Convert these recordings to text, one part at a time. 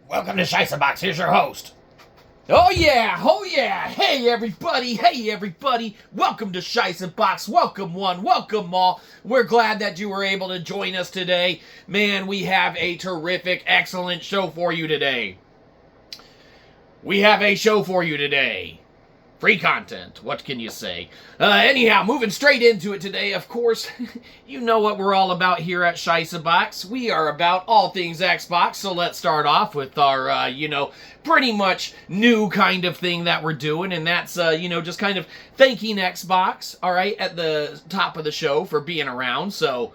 Welcome to SHI'sböX. Here's your host. Oh yeah, hey everybody, welcome to SHI'sböX, welcome one, welcome all. We're glad that you were able to join us today. Man, we have a terrific, excellent show for you today. Free content, what can you say? Anyhow, moving straight into it today, of course, you know what we're all about here at SHI'sböX. We are about all things Xbox, so let's start off with our, pretty much new kind of thing that we're doing, and that's, just kind of thanking Xbox, alright, at the top of the show for being around, so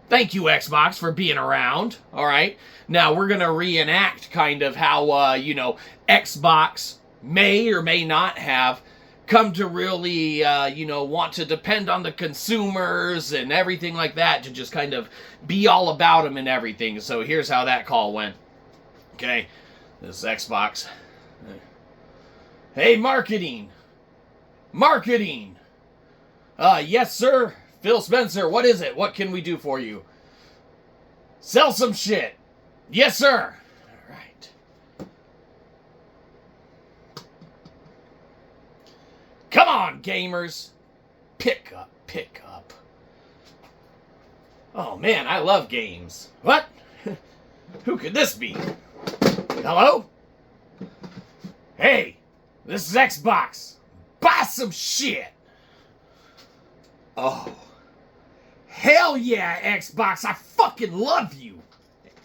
thank you, Xbox, for being around, alright? Now, we're gonna reenact kind of how, Xbox may or may not have come to really, want to depend on the consumers and everything like that to just kind of be all about them and everything. So here's how that call went. Okay, this is Xbox. Hey, marketing. Yes, sir. Phil Spencer, what is it? What can we do for you? Sell some shit. Yes, sir. All right. Come on, gamers. Pick up. Oh, man, I love games. What? Who could this be? Hello? Hey, this is Xbox. Buy some shit. Oh. Hell yeah, Xbox. I fucking love you.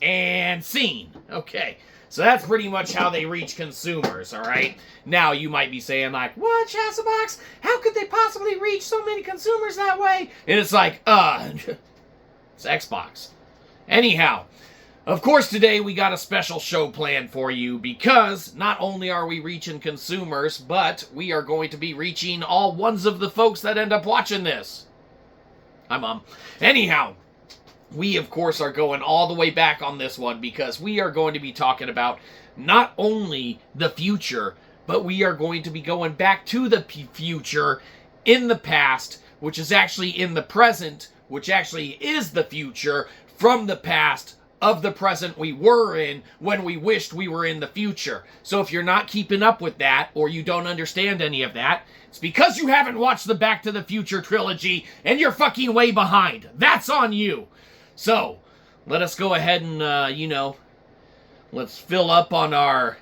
And scene. Okay. So that's pretty much how they reach consumers, alright? Now, you might be saying, like, what, SHI'sböX? How could they possibly reach so many consumers that way? And it's like, it's Xbox. Anyhow, of course today we got a special show planned for you because not only are we reaching consumers, but we are going to be reaching all ones of the folks that end up watching this. Hi, Mom. Anyhow, we, of course, are going all the way back on this one because we are going to be talking about not only the future, but we are going to be going back to the future in the past, which is actually in the present, which actually is the future from the past of the present we were in when we wished we were in the future. So if you're not keeping up with that, or you don't understand any of that, it's because you haven't watched the Back to the Future trilogy and you're fucking way behind. That's on you. So, let us go ahead and, let's fill up on our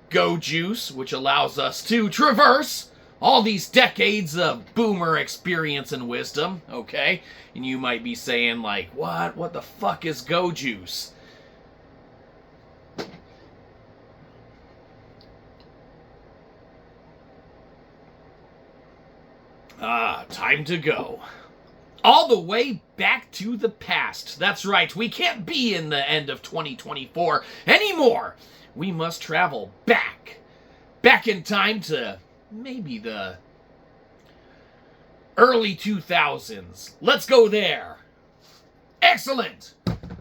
Go Juice, which allows us to traverse all these decades of boomer experience and wisdom, okay? And you might be saying, like, what? What the fuck is Go Juice? Time to go. All the way back to the past. That's right, we can't be in the end of 2024 anymore. We must travel back. Back in time to maybe the early 2000s. Let's go there. Excellent.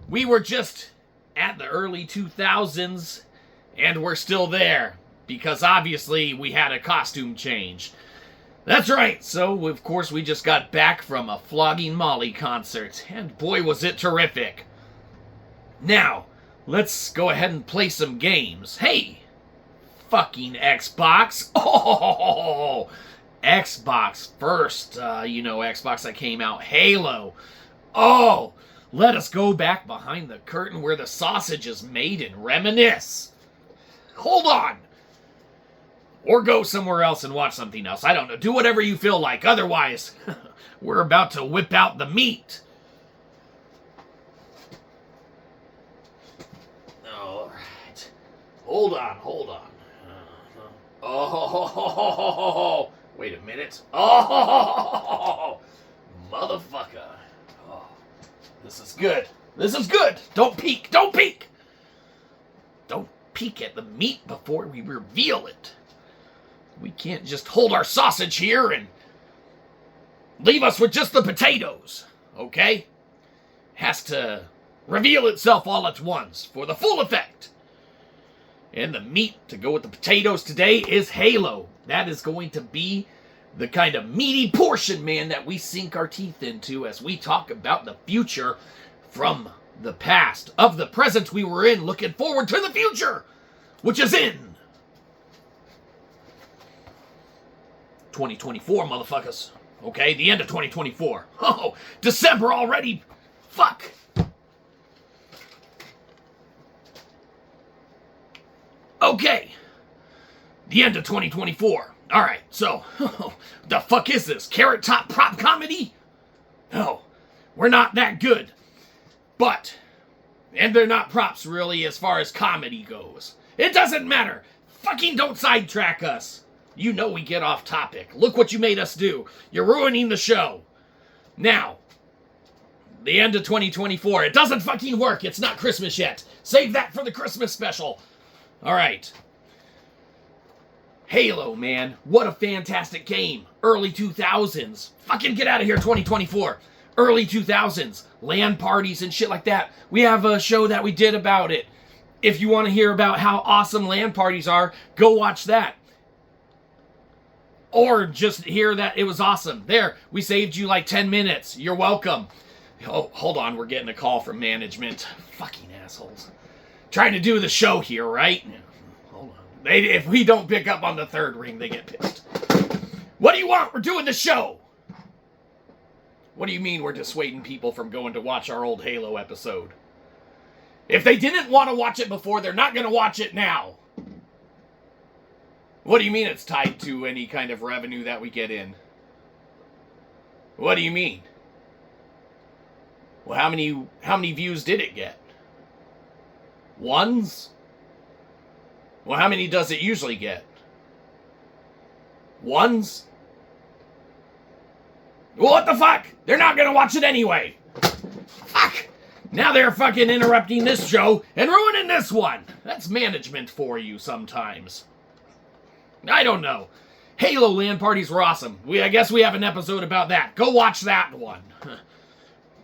We were just at the early 2000s, and we're still there, because obviously we had a costume change. That's right, so of course we just got back from a Flogging Molly concert, and boy was it terrific. Now, let's go ahead and play some games. Hey, fucking Xbox. Oh, Xbox first, Xbox that came out, Halo. Oh, let us go back behind the curtain where the sausage is made and reminisce. Hold on. Or go somewhere else and watch something else. I don't know. Do whatever you feel like. Otherwise, we're about to whip out the meat. All right. Hold on. Oh, wait a minute. Oh, motherfucker. Oh, this is good. Don't peek. Don't peek at the meat before we reveal it. We can't just hold our sausage here and leave us with just the potatoes, okay? Has to reveal itself all at once for the full effect. And the meat to go with the potatoes today is Halo. That is going to be the kind of meaty portion, man, that we sink our teeth into as we talk about the future from the past, of the present we were in, looking forward to the future. which is in 2024, motherfuckers. Okay, the end of 2024. Oh, December already. Fuck. Okay. The end of 2024. All right, so, the fuck is this? Carrot Top prop comedy? No, we're not that good. But, and they're not props really as far as comedy goes. It doesn't matter. Fucking don't sidetrack us. You know we get off topic. Look what you made us do. You're ruining the show. Now, the end of 2024. It doesn't fucking work. It's not Christmas yet. Save that for the Christmas special. All right. Halo, man. What a fantastic game. Early 2000s. Fucking get out of here, 2024. Early 2000s. LAN parties and shit like that. We have a show that we did about it. If you want to hear about how awesome LAN parties are, go watch that. Or just hear that it was awesome. There, we saved you like 10 minutes. You're welcome. Oh, hold on. We're getting a call from management. Fucking assholes. Trying to do the show here, right? Hold on. If we don't pick up on the third ring, they get pissed. What do you want? We're doing the show. What do you mean we're dissuading people from going to watch our old Halo episode? If they didn't want to watch it before, they're not going to watch it now. What do you mean it's tied to any kind of revenue that we get in? What do you mean? Well, how many views did it get? Ones? Well, how many does it usually get? Ones? Well, what the fuck? They're not gonna watch it anyway. Fuck! Now they're fucking interrupting this show and ruining this one. That's management for you sometimes. I don't know. Halo LAN parties were awesome. I guess we have an episode about that. Go watch that one.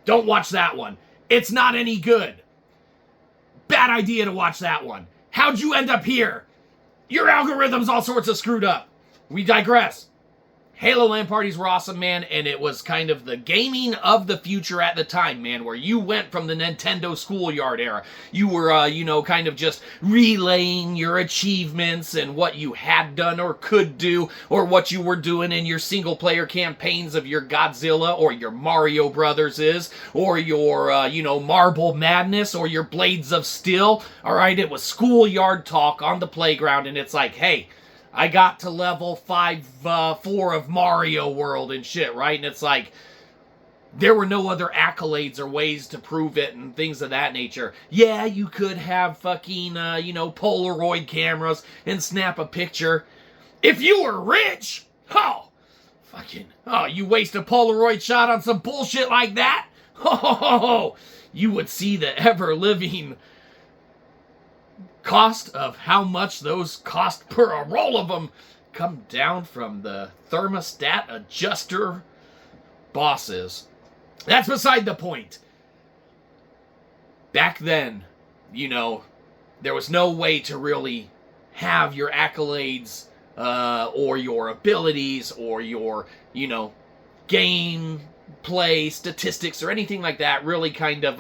Don't watch that one. It's not any good. Bad idea to watch that one. How'd you end up here? Your algorithm's all sorts of screwed up. We digress. Halo LAN parties were awesome, man, and it was kind of the gaming of the future at the time, man, where you went from the Nintendo schoolyard era. You were, kind of just relaying your achievements and what you had done or could do, or what you were doing in your single-player campaigns of your Godzilla or your Mario Brothers or your, Marble Madness or your Blades of Steel. All right, it was schoolyard talk on the playground, and it's like, hey, I got to level 4 of Mario World and shit, right? And it's like, there were no other accolades or ways to prove it and things of that nature. Yeah, you could have fucking, Polaroid cameras and snap a picture. If you were rich, you waste a Polaroid shot on some bullshit like that? You would see the ever-living cost of how much those cost per a roll of them come down from the thermostat adjuster bosses. That's beside the point. Back then, there was no way to really have your accolades or your abilities or your, game play statistics or anything like that really kind of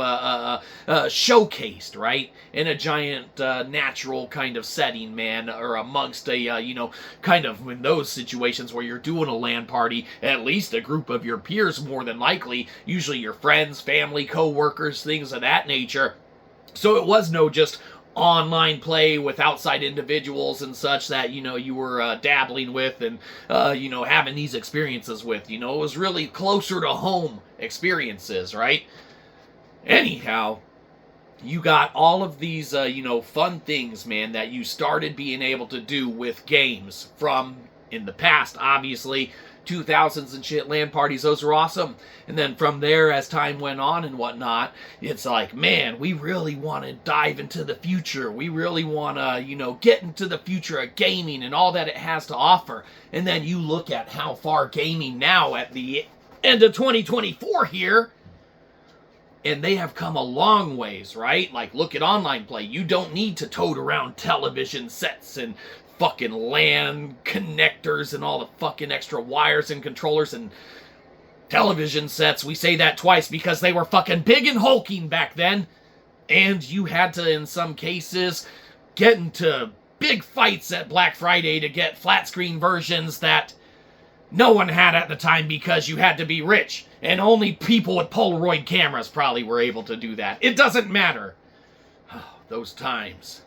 showcased, right, in a giant natural kind of setting, man, or amongst a kind of in those situations where you're doing a LAN party, at least a group of your peers, more than likely, usually your friends, family, co-workers, things of that nature. So it was no just online play with outside individuals and such that, you were dabbling with and, having these experiences with. It was really closer to home experiences, right? Anyhow, you got all of these, fun things, man, that you started being able to do with games from in the past, obviously. 2000s and shit, LAN parties, those were awesome. And then from there, as time went on and whatnot, it's like, man, we really want to dive into the future. We really want to, get into the future of gaming and all that it has to offer. And then you look at how far gaming now at the end of 2024 here, and they have come a long ways, right? Like, look at online play. You don't need to tote around television sets and fucking LAN connectors and all the fucking extra wires and controllers and television sets. We say that twice because they were fucking big and hulking back then. And you had to, in some cases, get into big fights at Black Friday to get flat screen versions that no one had at the time because you had to be rich. And only people with Polaroid cameras probably were able to do that. It doesn't matter. Oh, those times.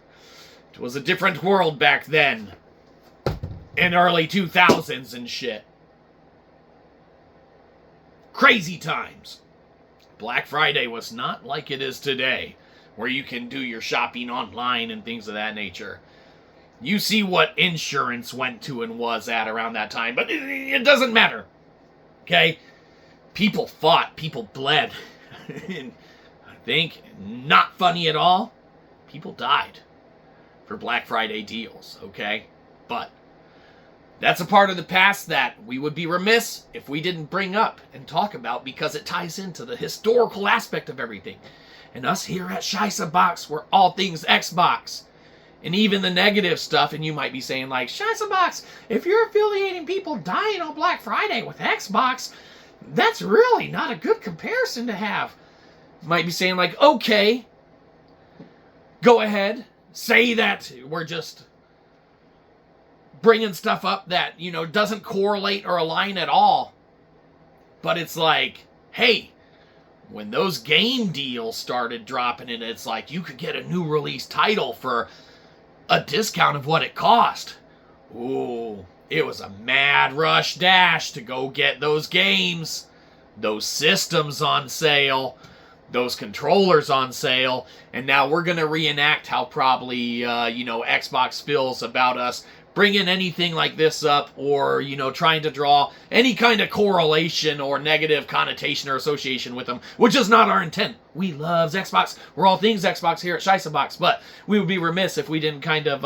It was a different world back then. In early 2000s and shit. Crazy times. Black Friday was not like it is today, where you can do your shopping online and things of that nature. You see what insurance went to and was at around that time, but it doesn't matter. Okay? People fought, people bled. And I think, not funny at all, people died for Black Friday deals, okay? But that's a part of the past that we would be remiss if we didn't bring up and talk about because it ties into the historical aspect of everything. And us here at SHIßböX, we're all things Xbox. And even the negative stuff, and you might be saying like, SHIßböX, if you're affiliating people dying on Black Friday with Xbox, that's really not a good comparison to have. You might be saying like, okay, go ahead, say that we're just bringing stuff up that, you know, doesn't correlate or align at all. But it's like, hey, when those game deals started dropping and it's like you could get a new release title for a discount of what it cost. Ooh, it was a mad rush dash to go get those games, those systems on sale, those controllers on sale, and now we're going to reenact how probably, Xbox feels about us bringing anything like this up or, trying to draw any kind of correlation or negative connotation or association with them, which is not our intent. We love Xbox. We're all things Xbox here at SHIßböX, but we would be remiss if we didn't kind of,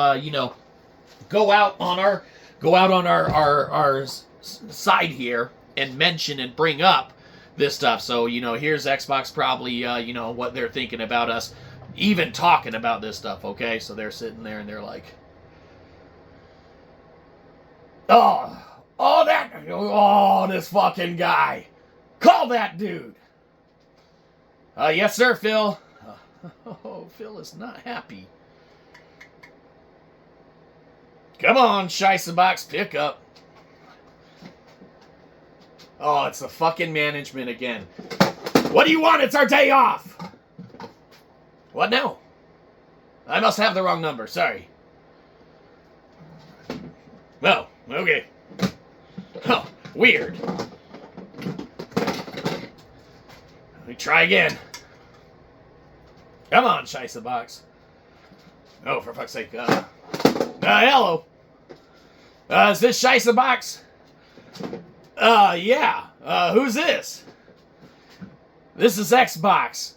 go out on our side here and mention and bring up this stuff. So, here's Xbox probably, what they're thinking about us even talking about this stuff, okay? So they're sitting there and they're like, this fucking guy. Call that dude. Yes, sir, Phil. Phil is not happy. Come on, SHIßböX, pick up. Oh, it's the fucking management again. What do you want? It's our day off. What now? I must have the wrong number. Sorry. Oh, okay. Oh, weird. Let me try again. Come on, SHIßböX. Oh, for fuck's sake. Hello. Is this SHIßböX? Yeah. Who's this? This is Xbox.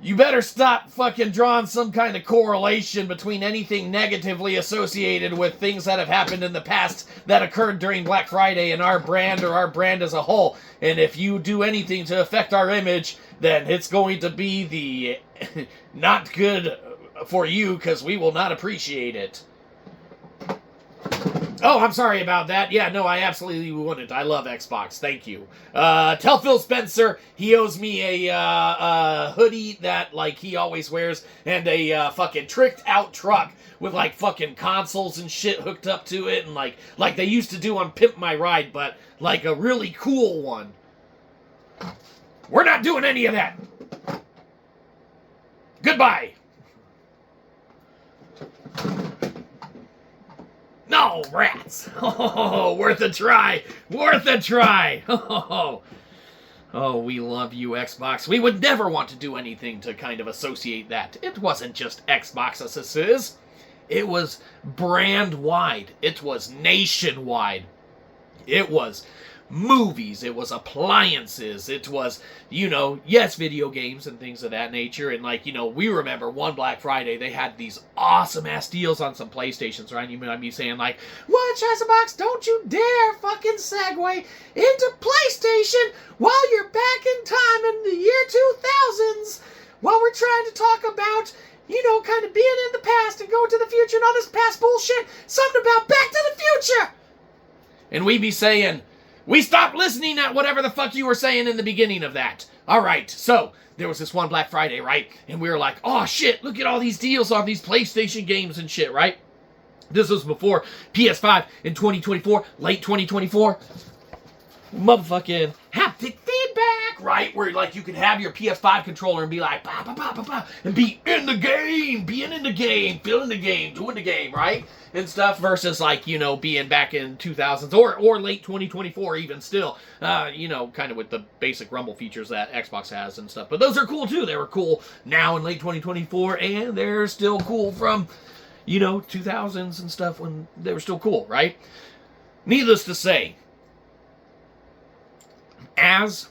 You better stop fucking drawing some kind of correlation between anything negatively associated with things that have happened in the past that occurred during Black Friday and our brand or our brand as a whole. And if you do anything to affect our image, then it's going to be the not good for you because we will not appreciate it. Oh, I'm sorry about that. Yeah, no, I absolutely wouldn't. I love Xbox. Thank you. Tell Phil Spencer he owes me a hoodie that, like, he always wears and a fucking tricked out truck with, like, fucking consoles and shit hooked up to it and, like they used to do on Pimp My Ride, but, like, a really cool one. We're not doing any of that. Goodbye. No, rats! Oh, worth a try! Worth a try! Oh, we love you, Xbox. We would never want to do anything to kind of associate that. It wasn't just Xbox assesses. It was brand-wide. It was nationwide. It was movies. It was appliances. It was, yes, video games and things of that nature. And, we remember one Black Friday, they had these awesome-ass deals on some PlayStations, right? You might be saying, like, what, SHIßböX? Don't you dare fucking segue into PlayStation while you're back in time in the year 2000s while we're trying to talk about, kind of being in the past and going to the future and all this past bullshit. Something about Back to the Future! And we be saying, we stopped listening at whatever the fuck you were saying in the beginning of that. All right, so there was this one Black Friday, right? And we were like, oh shit, look at all these deals on these PlayStation games and shit, right? This was before PS5 in 2024, late 2024. Motherfucking haptic feedback, right? Where like you can have your PS5 controller and be like, bah, bah, bah, bah, bah, and be in the game, being in the game, feeling the game, doing the game, right? And stuff versus like, you know, being back in 2000s or late 2024 even still, you know, kind of with the basic rumble features that Xbox has and stuff. But those are cool too. They were cool now in late 2024 and they're still cool from, you know, 2000s and stuff when they were still cool, right? Needless to say, as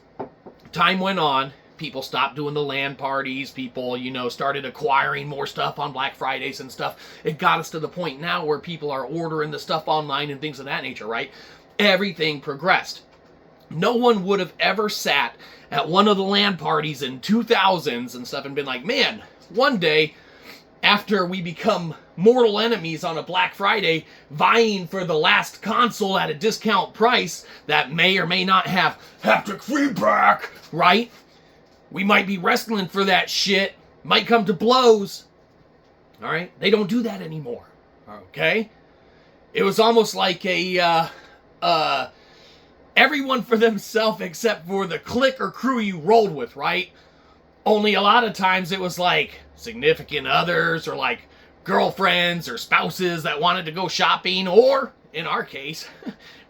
time went on, people stopped doing the LAN parties. People, you know, started acquiring more stuff on Black Fridays and stuff. It got us to the point now where people are ordering the stuff online and things of that nature, right? Everything progressed. No one would have ever sat at one of the LAN parties in 2000s and stuff and been like, man, one day after we become mortal enemies on a Black Friday, vying for the last console at a discount price that may or may not have haptic feedback, right? We might be wrestling for that shit, might come to blows, all right? They don't do that anymore, okay? It was almost like a, everyone for themselves except for the clique or crew you rolled with, right? Only a lot of times it was like significant others or like girlfriends or spouses that wanted to go shopping, or in our case,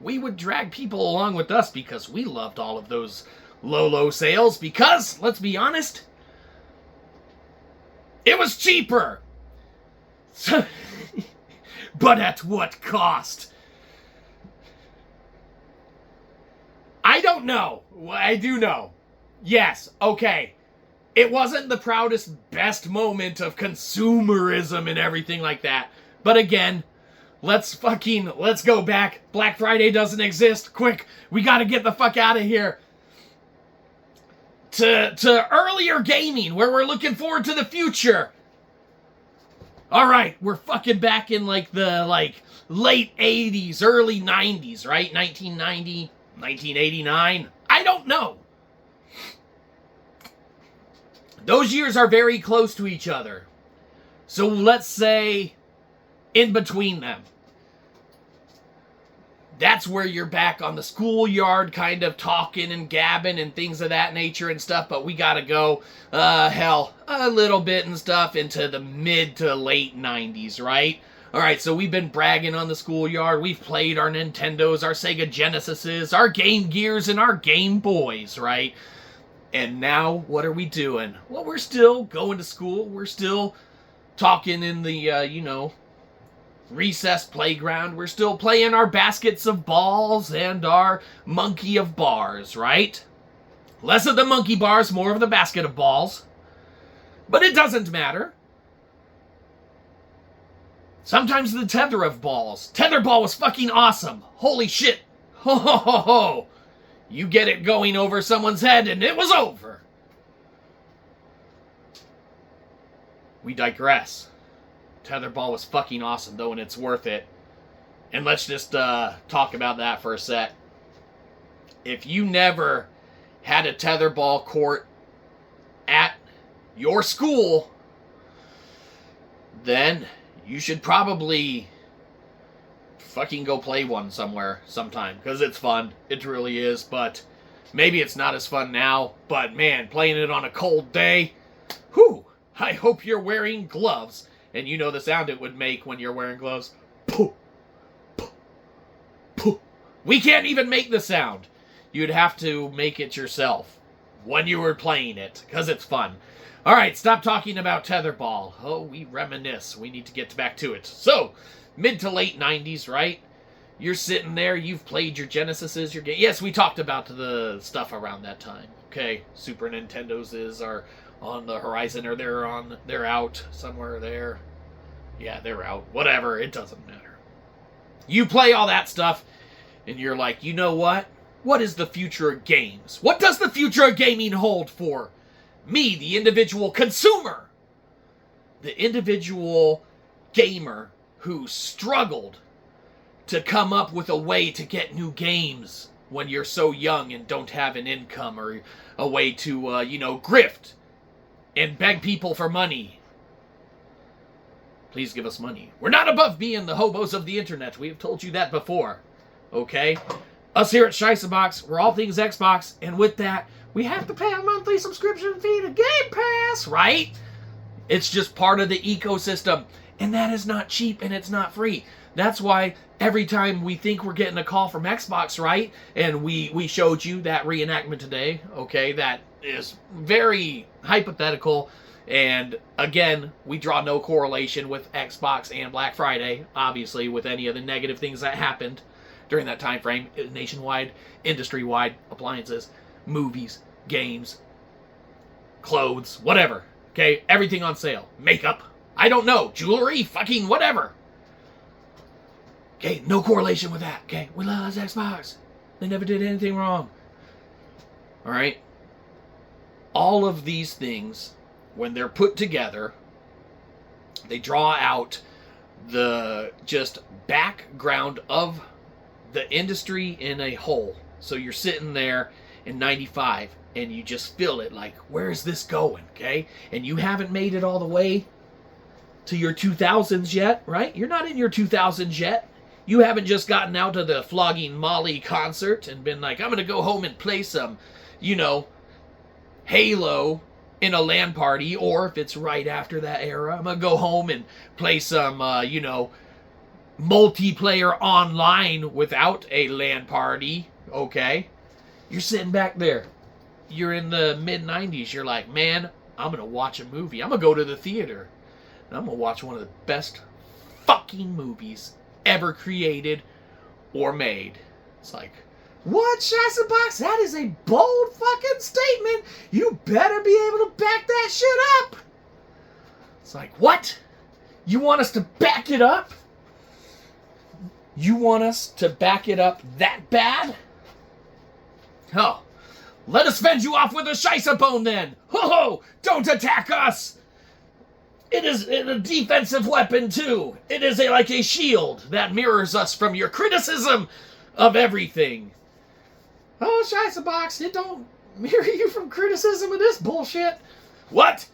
we would drag people along with us because we loved all of those low sales because, let's be honest, it was cheaper. But at what cost? I don't know. I do know. Yes, okay. It wasn't the proudest, best moment of consumerism and everything like that. But again, let's go back. Black Friday doesn't exist. Quick, we gotta get the fuck out of here. To earlier gaming, where we're looking forward to the future. Alright, we're fucking back in the late 80s, early 90s, right? 1990, 1989. I don't know. Those years are very close to each other. So let's say in between them. That's where you're back on the schoolyard kind of talking and gabbing and things of that nature and stuff. But we gotta go, a little bit and stuff into the mid to late 90s, right? Alright, so we've been bragging on the schoolyard. We've played our Nintendos, our Sega Genesises, our Game Gears, and our Game Boys, right? And now, what are we doing? Well, we're still going to school. We're still talking in the, recess playground. We're still playing our baskets of balls and our monkey of bars, right? Less of the monkey bars, more of the basket of balls. But it doesn't matter. Sometimes the tether of balls. Tetherball was fucking awesome. Holy shit. Ho ho ho ho. You get it going over someone's head and it was over. We digress. Tetherball was fucking awesome though, and it's worth it. And let's just talk about that for a sec. If you never had a tetherball court at your school, then you should probably fucking go play one somewhere sometime, because it's fun. It really is, but maybe it's not as fun now. But man, playing it on a cold day, whew, I hope you're wearing gloves. And you know the sound it would make when you're wearing gloves. Pooh, pooh, pooh. We can't even make the sound. You'd have to make it yourself when you were playing it, because it's fun. Alright, stop talking about tetherball. Oh, we reminisce. We need to get back to it. So, mid to late 90s, right? You're sitting there, you've played your Genesises, your game. Yes, we talked about the stuff around that time. Okay, Super Nintendos are on the horizon, or they're out somewhere there. Yeah, they're out. Whatever, it doesn't matter. You play all that stuff, and you're like, you know what? What is the future of games? What does the future of gaming hold for me, the individual consumer? The individual gamer who struggled to come up with a way to get new games when you're so young and don't have an income or a way to, grift and beg people for money. Please give us money. We're not above being the hobos of the internet. We have told you that before. Okay? Us here at SHIßböX, we're all things Xbox, and with that, we have to pay a monthly subscription fee to Game Pass, right? It's just part of the ecosystem, and that is not cheap and it's not free. That's why every time we think we're getting a call from Xbox, right? And we showed you that reenactment today, okay? That is very hypothetical. And again, we draw no correlation with Xbox and Black Friday, obviously, with any of the negative things that happened during that time frame, nationwide, industry-wide, appliances, movies, games, clothes, whatever. Okay, everything on sale. Makeup, I don't know, jewelry, fucking whatever. Okay, no correlation with that. Okay, we love Xbox. They never did anything wrong. All right. All of these things, when they're put together, they draw out the just background of the industry in a whole. So you're sitting there in 95 and you just feel it like, where is this going? Okay. And you haven't made it all the way to your 2000s yet, right? You're not in your 2000s yet. You haven't just gotten out of the Flogging Molly concert and been like, I'm going to go home and play some, Halo in a LAN party. Or if it's right after that era, I'm going to go home and play some, multiplayer online without a LAN party. Okay. You're sitting back there. You're in the mid-90s. You're like, man, I'm going to watch a movie. I'm going to go to the theater. And I'm going to watch one of the best fucking movies ever created or made. It's like, what, SHIßböX? That is a bold fucking statement. You better be able to back that shit up. It's like, what? You want us to back it up? You want us to back it up that bad? Oh, let us fend you off with a SHIßböne then. Ho ho! Don't attack us! It is a defensive weapon, too. It is like a shield that mirrors us from your criticism of everything. Oh, SHIßböX, it don't mirror you from criticism of this bullshit. What?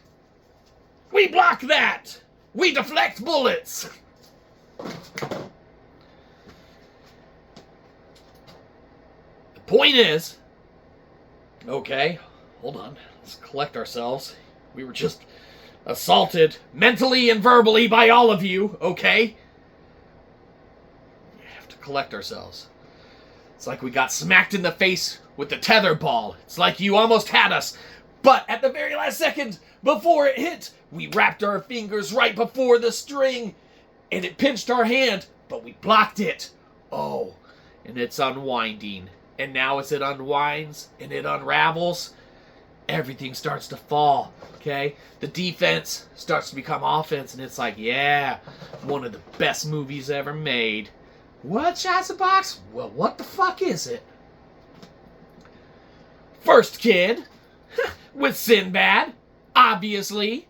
We block that. We deflect bullets. The point is, okay, hold on. Let's collect ourselves. We were just assaulted mentally and verbally by all of you, okay? We have to collect ourselves. It's like we got smacked in the face with the tether ball. It's like you almost had us. But at the very last second, before it hit, we wrapped our fingers right before the string, and it pinched our hand, but we blocked it. Oh, and it's unwinding. And now as it unwinds and it unravels, everything starts to fall, okay? The defense starts to become offense, and it's like, yeah, one of the best movies ever made. What, SHIßböX? Well, what the fuck is it? First Kid, with Sinbad, obviously.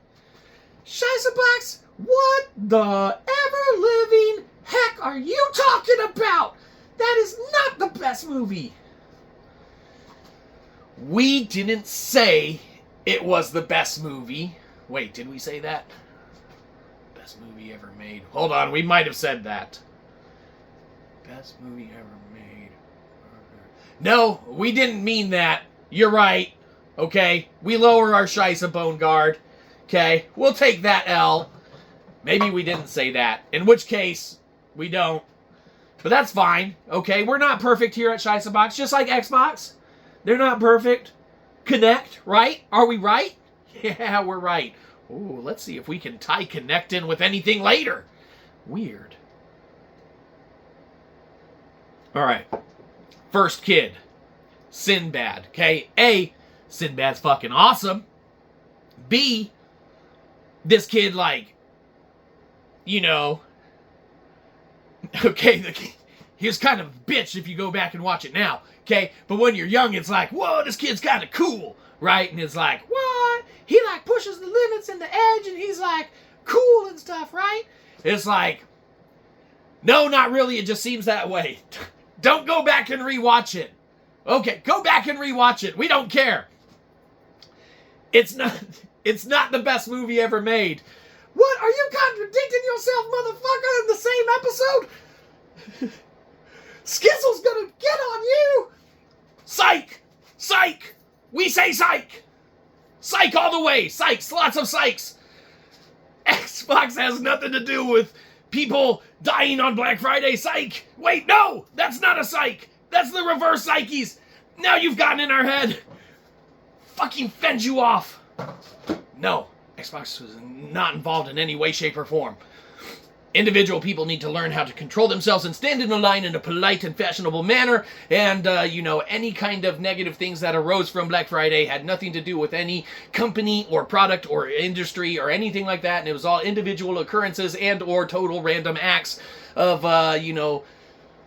SHIßböX, what the ever-living heck are you talking about? That is not the best movie. We didn't say it was the best movie. Wait, did we say that? Best movie ever made. Hold on, we might have said that. Best movie ever made. No, we didn't mean that. You're right. Okay, we lower our SHIßböne guard. Okay, we'll take that L. Maybe we didn't say that. In which case, we don't. But that's fine. Okay, we're not perfect here at SHIßböX, just like Xbox. They're not perfect. Connect, right? Are we right? Yeah, we're right. Ooh, let's see if we can tie Connect in with anything later. Weird. Alright. First Kid. Sinbad. Okay, A, Sinbad's fucking awesome. B, this kid, like, okay, he was kind of a bitch if you go back and watch it now, okay? But when you're young, it's like, whoa, this kid's kind of cool, right? And it's like, what? He, like, pushes the limits and the edge, and he's, like, cool and stuff, right? It's like, no, not really. It just seems that way. Don't go back and rewatch it. Okay, go back and rewatch it. We don't care. It's not the best movie ever made. What? Are you contradicting yourself, motherfucker, in the same episode? Skizzle's gonna get on you! Psych! Psych! We say psych! Psych all the way! Psychs! Lots of psychs! Xbox has nothing to do with people dying on Black Friday. Psych! Wait, no! That's not a psych! That's the reverse psyches! Now you've gotten in our head! Fucking fend you off! No, Xbox was not involved in any way, shape, or form. Individual people need to learn how to control themselves and stand in a line in a polite and fashionable manner. And, any kind of negative things that arose from Black Friday had nothing to do with any company or product or industry or anything like that. And it was all individual occurrences and or total random acts of,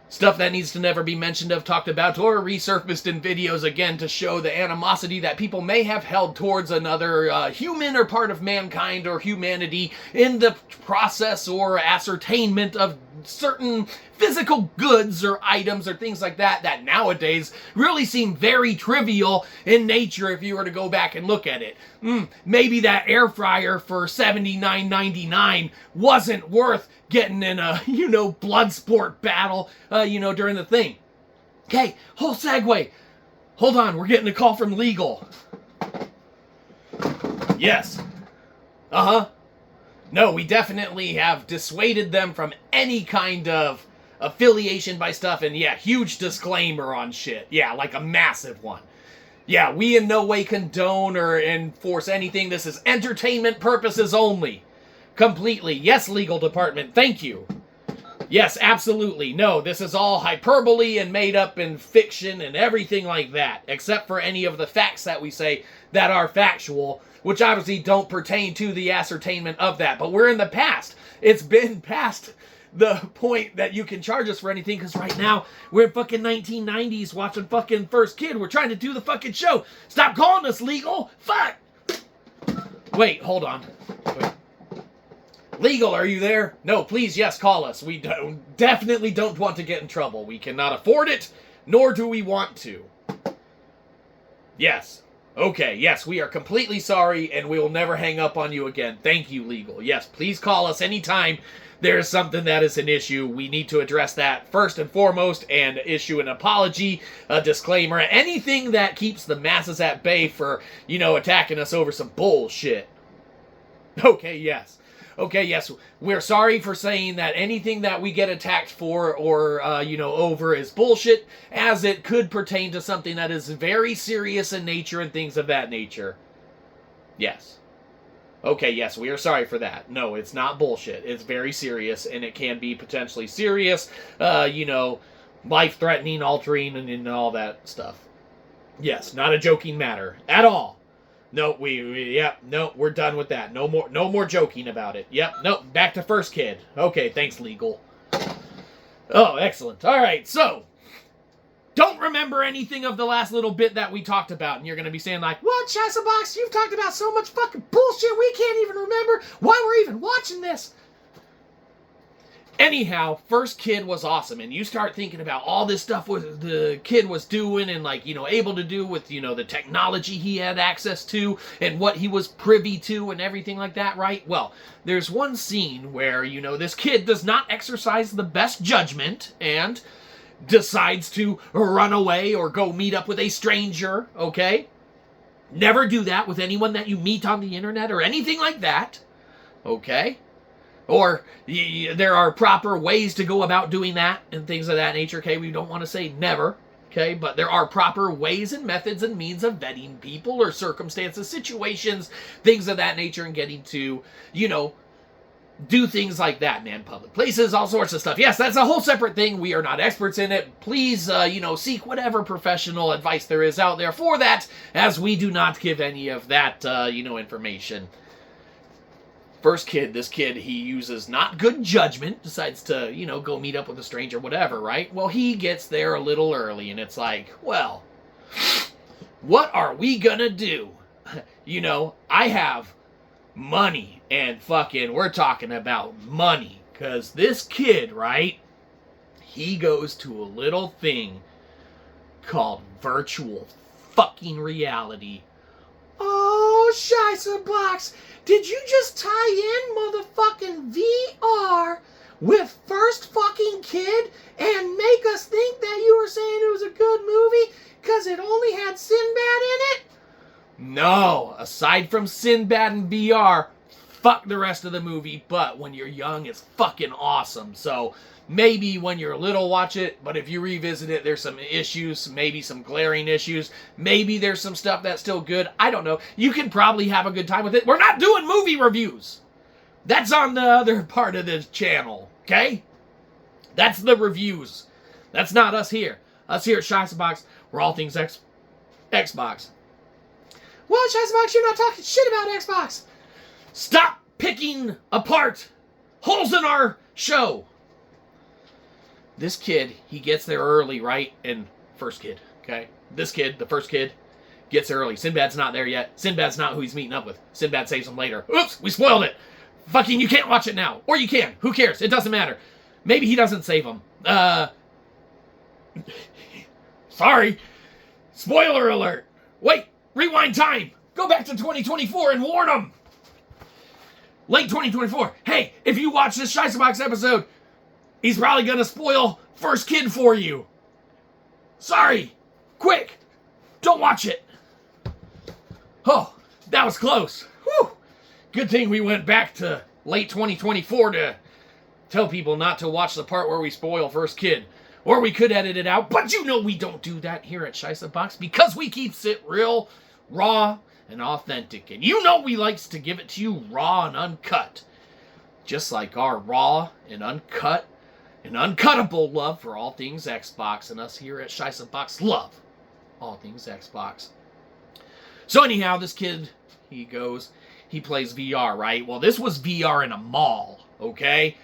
stuff that needs to never be mentioned of, talked about, or resurfaced in videos again to show the animosity that people may have held towards another human or part of mankind or humanity in the process or ascertainment of certain physical goods or items or things like that that nowadays really seem very trivial in nature if you were to go back and look at it. Maybe that air fryer for $79.99 wasn't worth getting in a, blood sport battle, during the thing. Okay, whole segue. Hold on, we're getting a call from legal. Yes. Uh-huh. No, we definitely have dissuaded them from any kind of affiliation by stuff, and yeah, huge disclaimer on shit. Yeah, like a massive one. Yeah, we in no way condone or enforce anything. This is entertainment purposes only. Completely. Yes, legal department, thank you. Yes, absolutely. No, this is all hyperbole and made up and fiction and everything like that, except for any of the facts that we say that are factual, which obviously don't pertain to the ascertainment of that. But we're in the past. It's been past the point that you can charge us for anything, because right now we're in fucking 1990s watching fucking First Kid. We're trying to do the fucking show. Stop calling us legal. Fuck. Wait, hold on. Wait. Legal, are you there? No, please, yes, call us. We definitely don't want to get in trouble. We cannot afford it, nor do we want to. Yes. Okay, yes, we are completely sorry, and we will never hang up on you again. Thank you, legal. Yes, please call us anytime there is something that is an issue. We need to address that first and foremost and issue an apology, a disclaimer, anything that keeps the masses at bay for, attacking us over some bullshit. Okay, yes. Okay, yes, we're sorry for saying that anything that we get attacked for or, over is bullshit, as it could pertain to something that is very serious in nature and things of that nature. Yes. Okay, yes, we are sorry for that. No, it's not bullshit. It's very serious, and it can be potentially serious, life-threatening, altering, and all that stuff. Yes, not a joking matter at all. No, we're done with that. No more joking about it. Yep, no, back to First Kid. Okay, thanks, legal. Oh, excellent. All right, so, don't remember anything of the last little bit that we talked about, and you're going to be saying like, what, SHI'sböX? You've talked about so much fucking bullshit, we can't even remember why we're even watching this. Anyhow, First Kid was awesome, and you start thinking about all this stuff the kid was doing and, able to do with, the technology he had access to and what he was privy to and everything like that, right? Well, there's one scene where, this kid does not exercise the best judgment and decides to run away or go meet up with a stranger, okay? Never do that with anyone that you meet on the internet or anything like that, okay? Or there are proper ways to go about doing that and things of that nature, okay? We don't want to say never, okay? But there are proper ways and methods and means of vetting people or circumstances, situations, things of that nature, and getting to, do things like that, man. Public places, all sorts of stuff. Yes, that's a whole separate thing. We are not experts in it. Please, seek whatever professional advice there is out there for that, as we do not give any of that, information. First Kid, this kid, he uses not good judgment, decides to, go meet up with a stranger, whatever, right? Well, he gets there a little early, and it's like, well, what are we gonna do? I have money, and fucking, we're talking about money, because this kid, right, he goes to a little thing called virtual fucking reality. Oh, SHIßböX, did you just tie in motherfucking VR with First Fucking Kid and make us think that you were saying it was a good movie because it only had Sinbad in it? No, aside from Sinbad and VR, fuck the rest of the movie, but when you're young, it's fucking awesome. So maybe when you're little, watch it, but if you revisit it, there's some issues, maybe some glaring issues. Maybe there's some stuff that's still good. I don't know. You can probably have a good time with it. We're not doing movie reviews. That's on the other part of this channel, okay? That's the reviews. That's not us here. Us here at SHIßböX, we're all things Xbox. Well, SHIßböX, you're not talking shit about Xbox. Stop picking apart holes in our show. This kid, he gets there early, right? And first kid, okay? This kid, the first kid, gets there early. Sinbad's not there yet. Sinbad's not who he's meeting up with. Sinbad saves him later. Oops, we spoiled it. Fucking, you can't watch it now. Or you can. Who cares? It doesn't matter. Maybe he doesn't save him. Sorry. Spoiler alert. Wait, rewind time. Go back to 2024 and warn him. Late 2024. Hey, if you watch this SHIßböX episode, he's probably gonna spoil First Kid for you. Sorry. Quick. Don't watch it. Oh, that was close. Whew. Good thing we went back to late 2024 to tell people not to watch the part where we spoil First Kid. Or we could edit it out, but you know we don't do that here at SHIßböX because we keeps it real, raw, and authentic. And you know we likes to give it to you raw and uncut. Just like our raw and uncut and uncuttable love for all things Xbox. And us here at SHIßböX love all things Xbox. So anyhow, this kid, he plays VR, right? Well, this was VR in a mall, okay?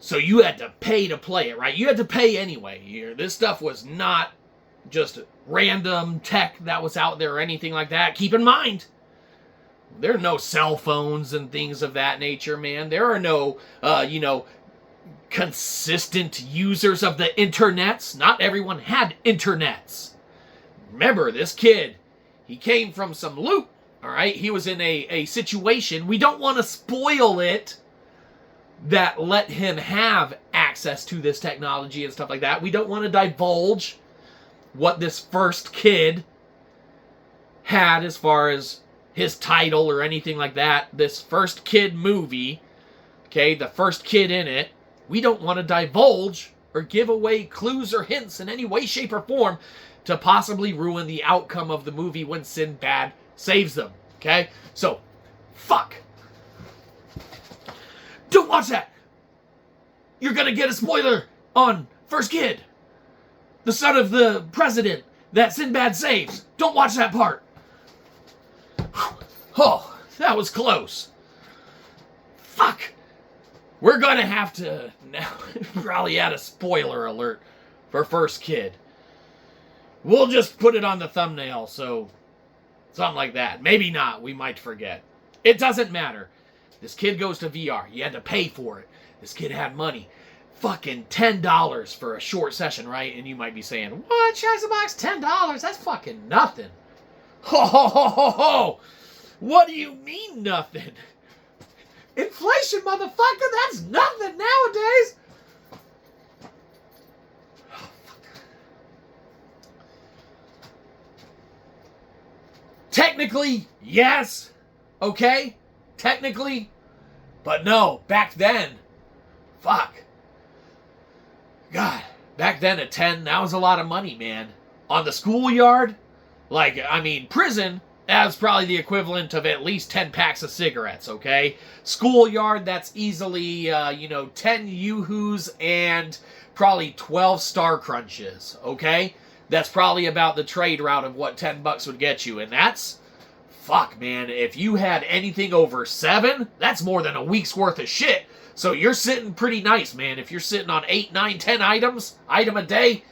So you had to pay to play it, right? You had to pay anyway. This stuff was not just random tech that was out there or anything like that. Keep in mind, there are no cell phones and things of that nature, man. There are no, consistent users of the internets. Not everyone had internets. Remember, this kid, he came from some loot, all right? He was in a situation, we don't want to spoil it, that let him have access to this technology and stuff like that. We don't want to divulge what this first kid had as far as his title or anything like that. This First Kid movie, okay, the first kid in it, we don't want to divulge or give away clues or hints in any way, shape, or form to possibly ruin the outcome of the movie when Sinbad saves them, okay? So, fuck. Don't watch that! You're gonna get a spoiler on First Kid, the son of the president that Sinbad saves. Don't watch that part. Oh, that was close. Fuck. We're gonna have to now probably add a spoiler alert for First Kid. We'll just put it on the thumbnail, so something like that. Maybe not. We might forget. It doesn't matter. This kid goes to VR. You had to pay for it. This kid had money. Fucking $10 for a short session, right? And you might be saying, what? SHIßböX, $10? That's fucking nothing. Ho, ho, ho, ho, ho. What do you mean nothing? Inflation, motherfucker, that's nothing nowadays. Technically, yes. Okay? Technically. But no, back then, fuck. God, back then at 10, that was a lot of money, man. On the schoolyard, prison, that's probably the equivalent of at least 10 packs of cigarettes, okay? Schoolyard, that's easily, 10 Yoo-hoos and probably 12 Star Crunches, okay? That's probably about the trade route of what $10 would get you, and that's, fuck, man, if you had anything over 7, that's more than a week's worth of shit. So you're sitting pretty nice, man. If you're sitting on 8, 9, 10 item a day,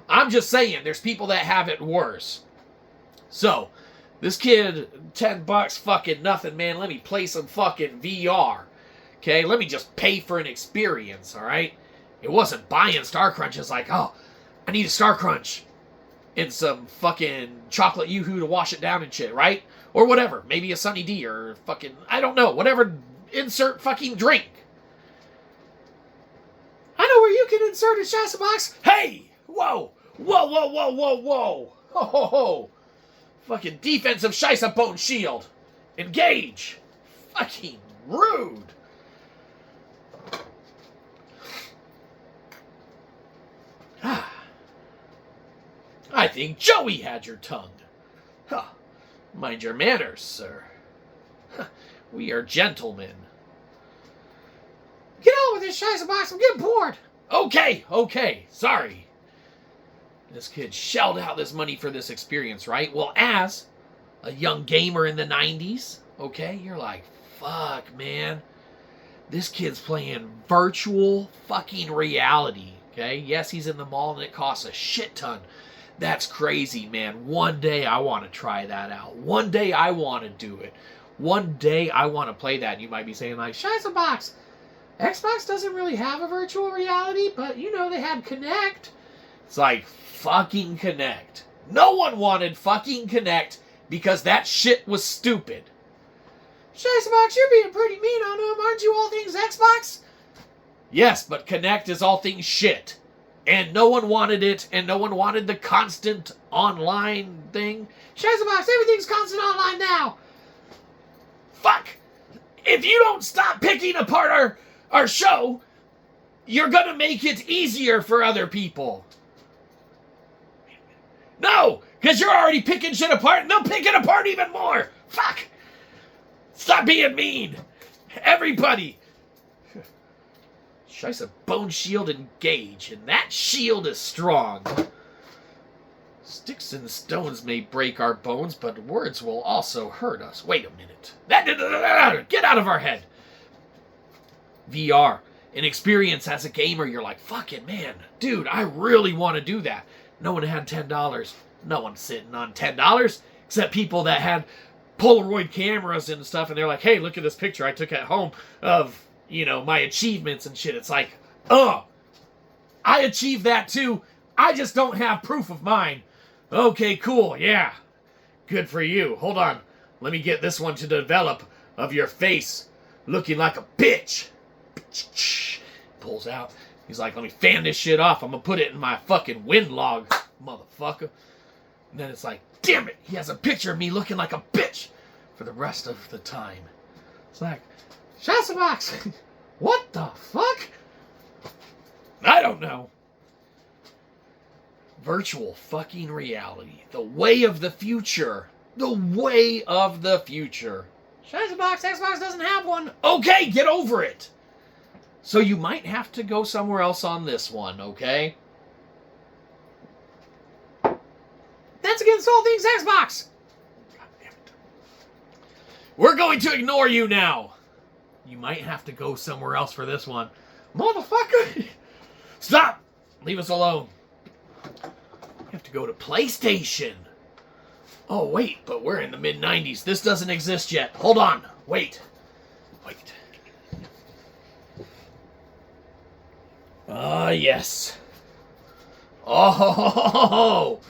I'm just saying, there's people that have it worse. So, this kid, $10, fucking nothing, man. Let me play some fucking VR. Okay, let me just pay for an experience, alright? It wasn't buying Star Crunch. It's like, oh, I need a Star Crunch. and some fucking chocolate yoo-hoo to wash it down and shit, right? Or whatever. Maybe a Sunny D or fucking, I don't know, whatever. Insert fucking drink. I know where you can insert a SHIßböX. Hey! Whoa! Whoa, whoa, whoa, whoa, whoa! Ho, ho, ho! Fucking defensive SHIßböX shield. Engage! Fucking rude! I think Joey had your tongue. Huh. Mind your manners, sir. Huh. We are gentlemen. Get on with this SHIßböX, I'm getting bored. Okay, sorry. This kid shelled out this money for this experience, right? Well, as a young gamer in the 90s, okay, you're like, fuck, man. This kid's playing virtual fucking reality, okay? Yes, he's in the mall and it costs a shit ton. That's crazy, man. One day I want to try that out. One day I want to do it. One day I want to play that. And you might be saying like, SHIßböX, Xbox doesn't really have a virtual reality, but you know, they had Kinect. It's like, fucking Kinect. No one wanted fucking Kinect because that shit was stupid. SHIßböX, you're being pretty mean on them. Aren't you all things Xbox? Yes, but Kinect is all things shit. And no one wanted it, and no one wanted the constant online thing. SHIßböX, everything's constant online now. Fuck. If you don't stop picking apart our show, you're gonna make it easier for other people. No, because you're already picking shit apart, and they'll pick it apart even more. Fuck. Stop being mean. Everybody. SHIßböX shield engage, and that shield is strong. Sticks and stones may break our bones, but words will also hurt us. Wait a minute. Get out of our head. VR. An experience as a gamer, you're like, fucking man, dude, I really want to do that. No one had $10. No one's sitting on $10, except people that had Polaroid cameras and stuff, and they're like, hey, look at this picture I took at home of, you know, my achievements and shit. It's like, I achieved that too. I just don't have proof of mine. Okay, cool, yeah. Good for you. Hold on. Let me get this one to develop of your face looking like a bitch. Pulls out. He's like, let me fan this shit off. I'm gonna put it in my fucking wind log, motherfucker. And then it's like, damn it, he has a picture of me looking like a bitch for the rest of the time. It's like, SHIßböX, what the fuck? I don't know. Virtual fucking reality. The way of the future. The way of the future. SHIßböX, Xbox doesn't have one. Okay, get over it. So you might have to go somewhere else on this one, okay? That's against all things Xbox. God damn it. We're going to ignore you now. You might have to go somewhere else for this one. Motherfucker! Stop! Leave us alone. You have to go to PlayStation. Oh, wait, but we're in the mid-90s. This doesn't exist yet. Hold on. Wait. Ah, yes. Oh,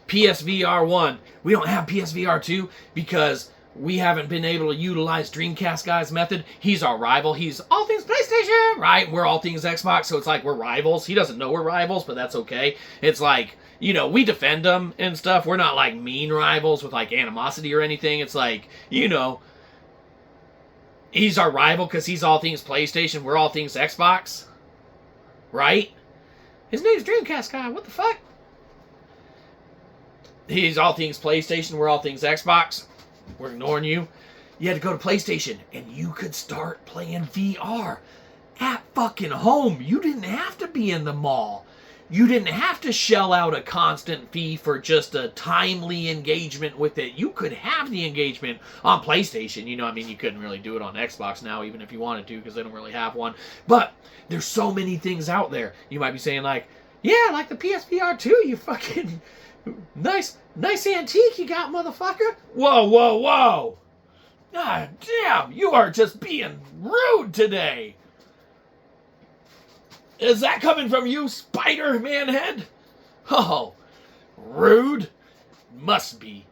PSVR 1. We don't have PSVR 2 because we haven't been able to utilize Dreamcast Guy's method. He's our rival. He's all things PlayStation, right? We're all things Xbox, so it's like we're rivals. He doesn't know we're rivals, but that's okay. It's like, you know, we defend him and stuff. We're not like mean rivals with like animosity or anything. It's like, you know, he's our rival because he's all things PlayStation. We're all things Xbox, right? His name's Dreamcast Guy. What the fuck? He's all things PlayStation. We're all things Xbox. We're ignoring you. You had to go to PlayStation, and you could start playing VR at fucking home. You didn't have to be in the mall. You didn't have to shell out a constant fee for just a timely engagement with it. You could have the engagement on PlayStation. You know, I mean, you couldn't really do it on Xbox now, even if you wanted to, because they don't really have one. But there's so many things out there. You might be saying, like, yeah, like the PSVR 2, you fucking... Nice antique you got, motherfucker. Whoa. God damn, you are just being rude today. Is that coming from you, Spider-Man head? Oh, Rude. Must be.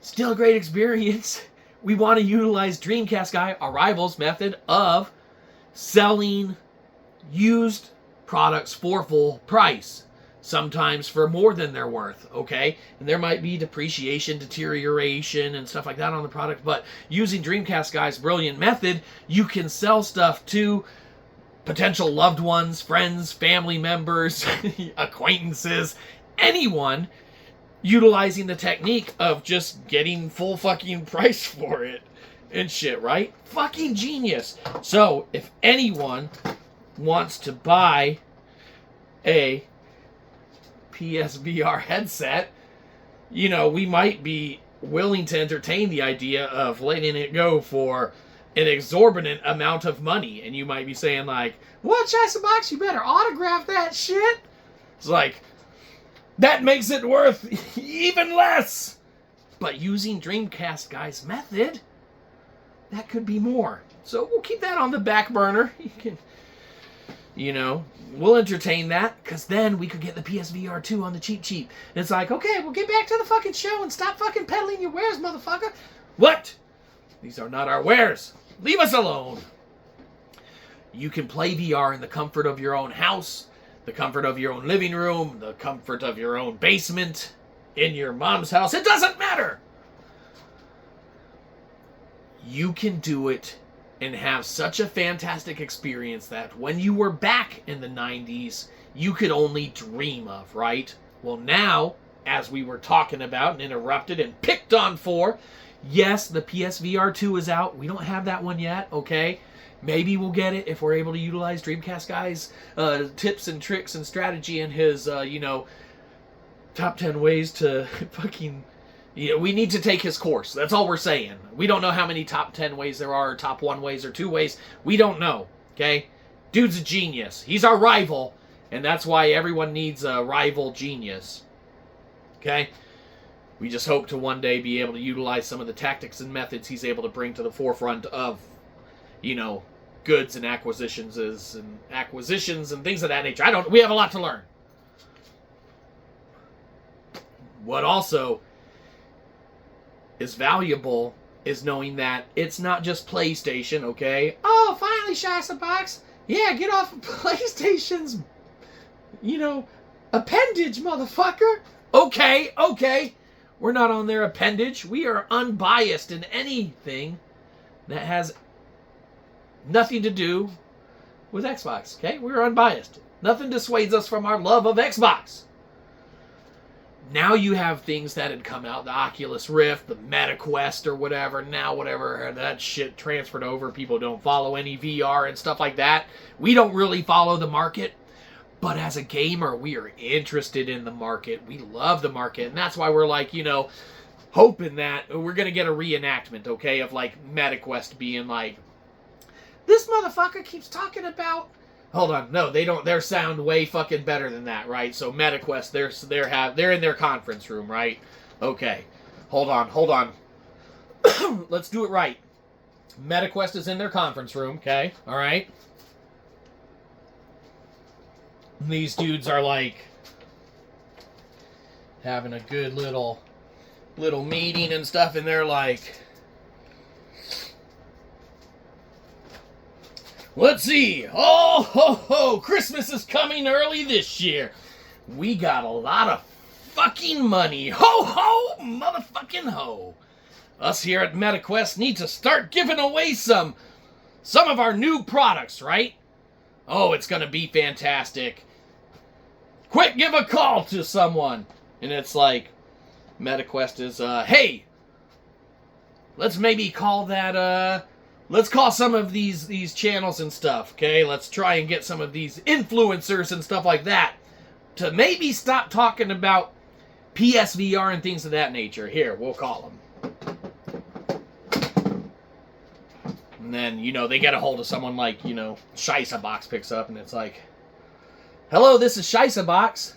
Still a great experience. We want to utilize Dreamcast Guy, our rival's method of selling used products for full price. Sometimes for more than they're worth, okay? And there might be depreciation, deterioration, and stuff like that on the product, but using Dreamcast Guy's brilliant method, you can sell stuff to potential loved ones, friends, family members, acquaintances, anyone, utilizing the technique of just getting full fucking price for it and shit, right? Fucking genius. So, if anyone wants to buy a PSVR headset, you know, we might be willing to entertain the idea of letting it go for an exorbitant amount of money. And you might be saying like, what, SHIßböX, you better autograph that shit? It's like, that makes it worth even less. But using Dreamcast Guy's method, that could be more. So we'll keep that on the back burner. You can, you know, we'll entertain that, because then we could get the PSVR 2 on the cheap. And it's like, okay, we'll get back to the fucking show and stop fucking peddling your wares, motherfucker. What? These are not our wares. Leave us alone. You can play VR in the comfort of your own house, the comfort of your own living room, the comfort of your own basement, in your mom's house. It doesn't matter. You can do it and have such a fantastic experience that when you were back in the 90s, you could only dream of, right? Well, now, as we were talking about and interrupted and picked on for, yes, the PSVR 2 is out. We don't have that one yet, okay? Maybe we'll get it if we're able to utilize Dreamcast Guy's tips and tricks and strategy and his, you know, top 10 ways to fucking... Yeah, we need to take his course. That's all we're saying. We don't know how many top 10 ways there are, or top 1 ways, or 2 ways. We don't know, okay? Dude's a genius. He's our rival, and that's why everyone needs a rival genius, okay? We just hope to one day be able to utilize some of the tactics and methods he's able to bring to the forefront of, you know, goods and acquisitions and things of that nature. We have a lot to learn. What also is valuable is knowing that it's not just PlayStation, okay? Oh, finally, SHIßböX. Yeah, get off of PlayStation's, you know, appendage, motherfucker. Okay. We're not on their appendage. We are unbiased in anything that has nothing to do with Xbox, okay? We're unbiased. Nothing dissuades us from our love of Xbox. Now you have things that had come out, the Oculus Rift, the MetaQuest or whatever, now whatever, that shit transferred over. People don't follow any VR and stuff like that. We don't really follow the market, but as a gamer, we are interested in the market. We love the market, and that's why we're like, you know, hoping that we're going to get a reenactment, okay, of like MetaQuest being like, this motherfucker keeps talking about... Hold on, no, they don't. Their sound way fucking better than that, right? So MetaQuest, they're in their conference room, right? Okay, hold on. Let's do it right. MetaQuest is in their conference room, okay? All right. These dudes are like having a good little meeting and stuff, and they're like, let's see. Oh, ho, ho. Christmas is coming early this year. We got a lot of fucking money. Ho, ho, motherfucking ho. Us here at MetaQuest need to start giving away some of our new products, right? Oh, it's going to be fantastic. Quick, give a call to someone. And it's like, MetaQuest is, hey, let's maybe call that, let's call some of these channels and stuff, okay? Let's try and get some of these influencers and stuff like that to maybe stop talking about PSVR and things of that nature. Here, we'll call them. And then, you know, they get a hold of someone like, you know, SHIßböX picks up and it's like, hello, this is SHIßböX.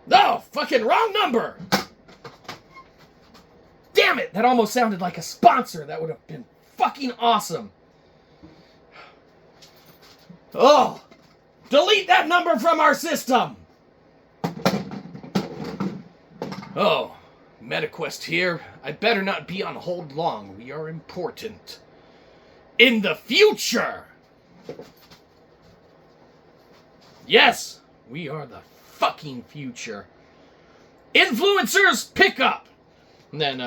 No, fucking wrong number. Damn it, that almost sounded like a sponsor. That would have been fucking awesome. Oh, delete that number from our system. Oh, MetaQuest here. I better not be on hold long. We are important. In the future! Yes, we are the fucking future. Influencers, pick up! And then,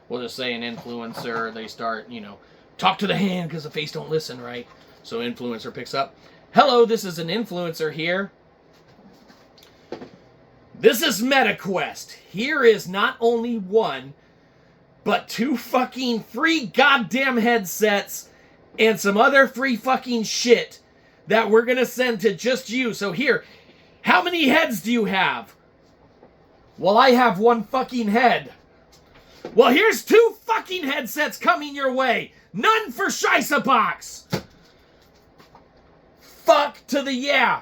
we'll just say an influencer, they start, talk to the hand because the face don't listen, right? So influencer picks up. Hello, this is an influencer here. This is MetaQuest. Here is not only one, but 2 fucking free goddamn headsets and some other free fucking shit that we're gonna send to just you. So here, how many heads do you have? Well, I have 1 fucking head. Well, here's 2 fucking headsets coming your way. None for SHIßböX. Fuck to the yeah.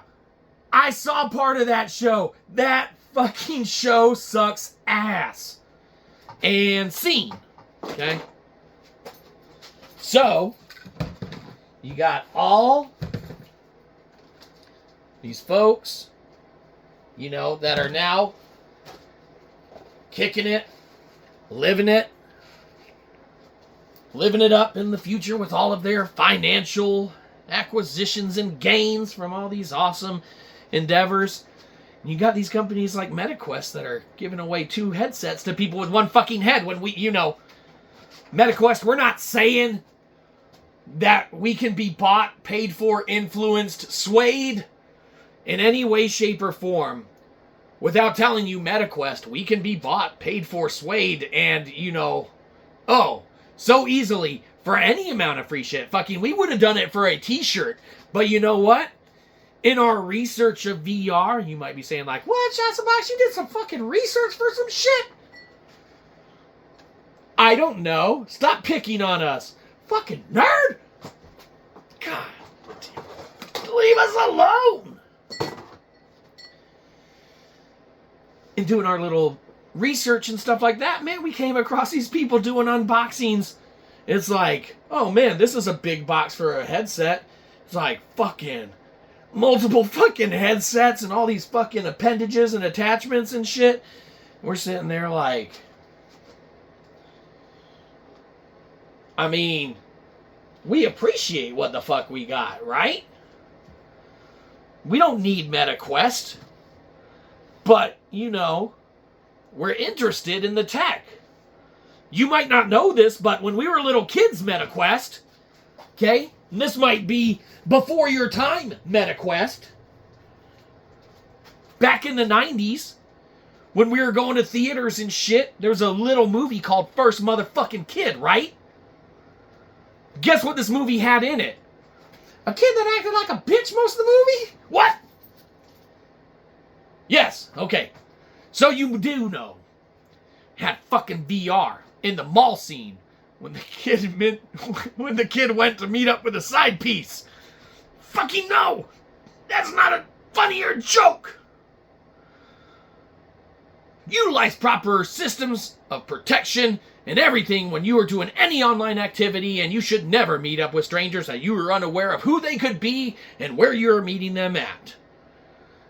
I saw part of that show. That fucking show sucks ass. And scene. Okay? So, you got all these folks, that are now kicking it, living it up in the future with all of their financial acquisitions and gains from all these awesome endeavors. And you got these companies like MetaQuest that are giving away 2 headsets to people with 1 fucking head when we, MetaQuest, we're not saying that we can be bought, paid for, influenced, swayed in any way, shape, or form without telling you, MetaQuest, we can be bought, paid for, swayed, and, so easily for any amount of free shit. Fucking, we would have done it for a t-shirt. But you know what? In our research of VR, you might be saying like, what, SHIßböX, you did some fucking research for some shit? I don't know. Stop picking on us. Fucking nerd! God, leave us alone! In doing our little research and stuff like that, man, we came across these people doing unboxings. It's like, oh man, this is a big box for a headset. It's like, fucking multiple fucking headsets and all these fucking appendages and attachments and shit. We're sitting there like, I mean, we appreciate what the fuck we got, right? We don't need MetaQuest. But, we're interested in the tech. You might not know this, but when we were little kids, MetaQuest, okay? And this might be before your time, MetaQuest. Back in the 90s, when we were going to theaters and shit, there was a little movie called First Motherfucking Kid, right? Guess what this movie had in it? A kid that acted like a bitch most of the movie? What? Yes, okay. So you do know. Had fucking VR in the mall scene when the kid went to meet up with a side piece. Fucking no! That's not a funnier joke! Utilize proper systems of protection and everything when you are doing any online activity, and you should never meet up with strangers that you are unaware of who they could be and where you are meeting them at.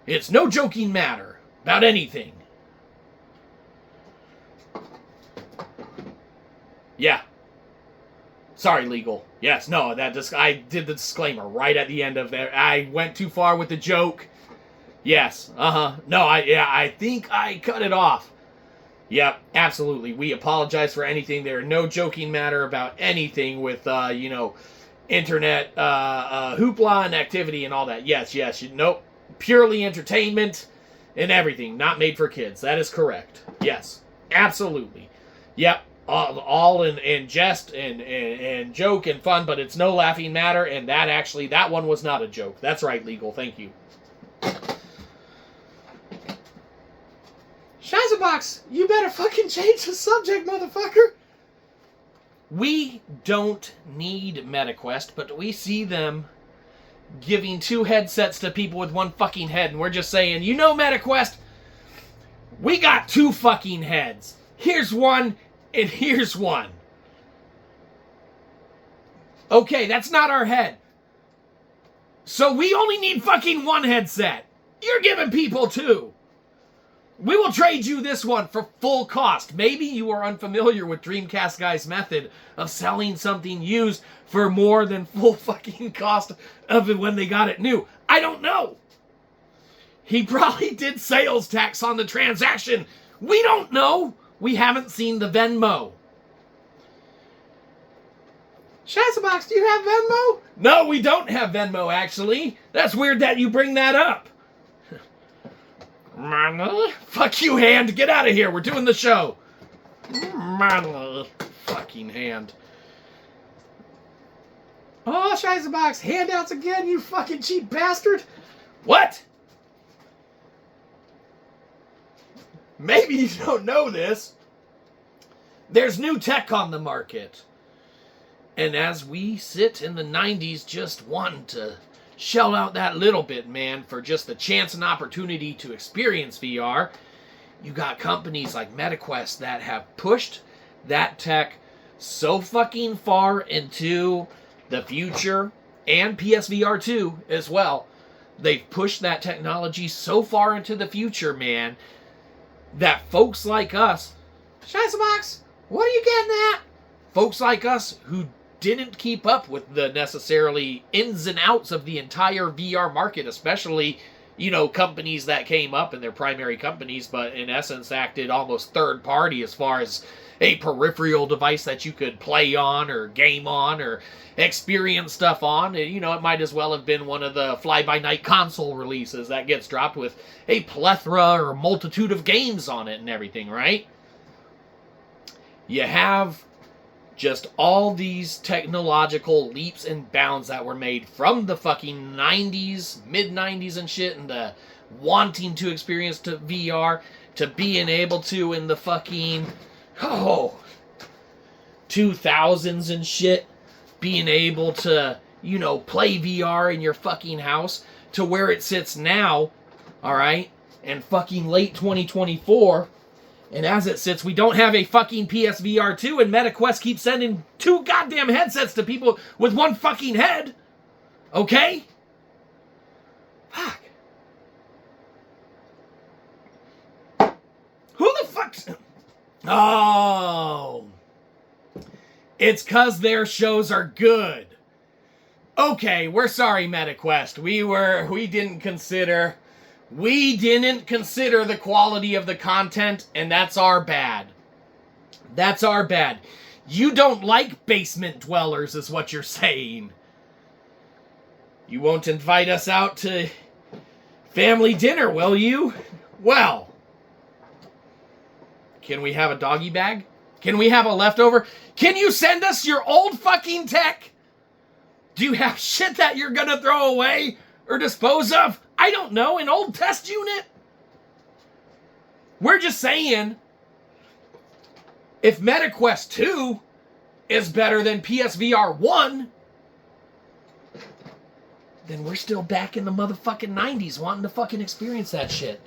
It's no joking matter about anything. Yeah. Sorry, legal. Yes, no, I did the disclaimer right at the end of there. I went too far with the joke. Yes, No, I think I cut it off. Yep, absolutely. We apologize for anything. There are no joking matter about anything with, internet hoopla and activity and all that. Yes. Nope. Purely entertainment and everything. Not made for kids. That is correct. Yes, absolutely. Yep. All in jest and joke and fun, but it's no laughing matter, and that one was not a joke. That's right, legal. Thank you. SHIßböX, you better fucking change the subject, motherfucker. We don't need MetaQuest, but we see them giving 2 headsets to people with 1 fucking head, and we're just saying, MetaQuest, we got 2 fucking heads. Here's one, and here's one. Okay, that's not our head. So we only need fucking 1 headset. You're giving people 2. We will trade you this one for full cost. Maybe you are unfamiliar with Dreamcast Guy's method of selling something used for more than full fucking cost of it when they got it new. I don't know. He probably did sales tax on the transaction. We don't know. We haven't seen the Venmo. SHIßböX, do you have Venmo? No, we don't have Venmo, actually. That's weird that you bring that up. Money? Fuck you, Hand. Get out of here. We're doing the show. Money. Fucking Hand. Oh, SHIßböX, handouts again, you fucking cheap bastard. What? Maybe you don't know this. There's new tech on the market. And as we sit in the 90s just wanting to shell out that little bit, man, for just the chance and opportunity to experience VR, you got companies like MetaQuest that have pushed that tech so fucking far into the future, and PSVR 2 as well. They've pushed that technology so far into the future, man, that folks like us, SHIßböX, what are you getting at? Folks like us who didn't keep up with the necessarily ins and outs of the entire VR market, especially, you know, companies that came up and their primary companies, but in essence acted almost third party as far as a peripheral device that you could play on or game on or experience stuff on. You know, it might as well have been one of the fly-by-night console releases that gets dropped with a plethora or multitude of games on it and everything, right? You have just all these technological leaps and bounds that were made from the fucking 90s, mid-90s and shit, and the wanting to experience to VR, to being able to in the fucking, 2000s and shit, being able to, you know, play VR in your fucking house, to where it sits now, alright, and fucking late 2024, and as it sits, we don't have a fucking PSVR 2, and MetaQuest keeps sending 2 goddamn headsets to people with 1 fucking head. Okay? Fuck. Who the fuck's... Oh. It's 'cause their shows are good. Okay, we're sorry, MetaQuest. We didn't consider the quality of the content, and that's our bad. That's our bad. You don't like basement dwellers, is what you're saying. You won't invite us out to family dinner, will you? Well, can we have a doggy bag? Can we have a leftover? Can you send us your old fucking tech? Do you have shit that you're gonna throw away or dispose of? I don't know, an old test unit? We're just saying, if MetaQuest 2 is better than PSVR 1, then we're still back in the motherfucking 90s wanting to fucking experience that shit.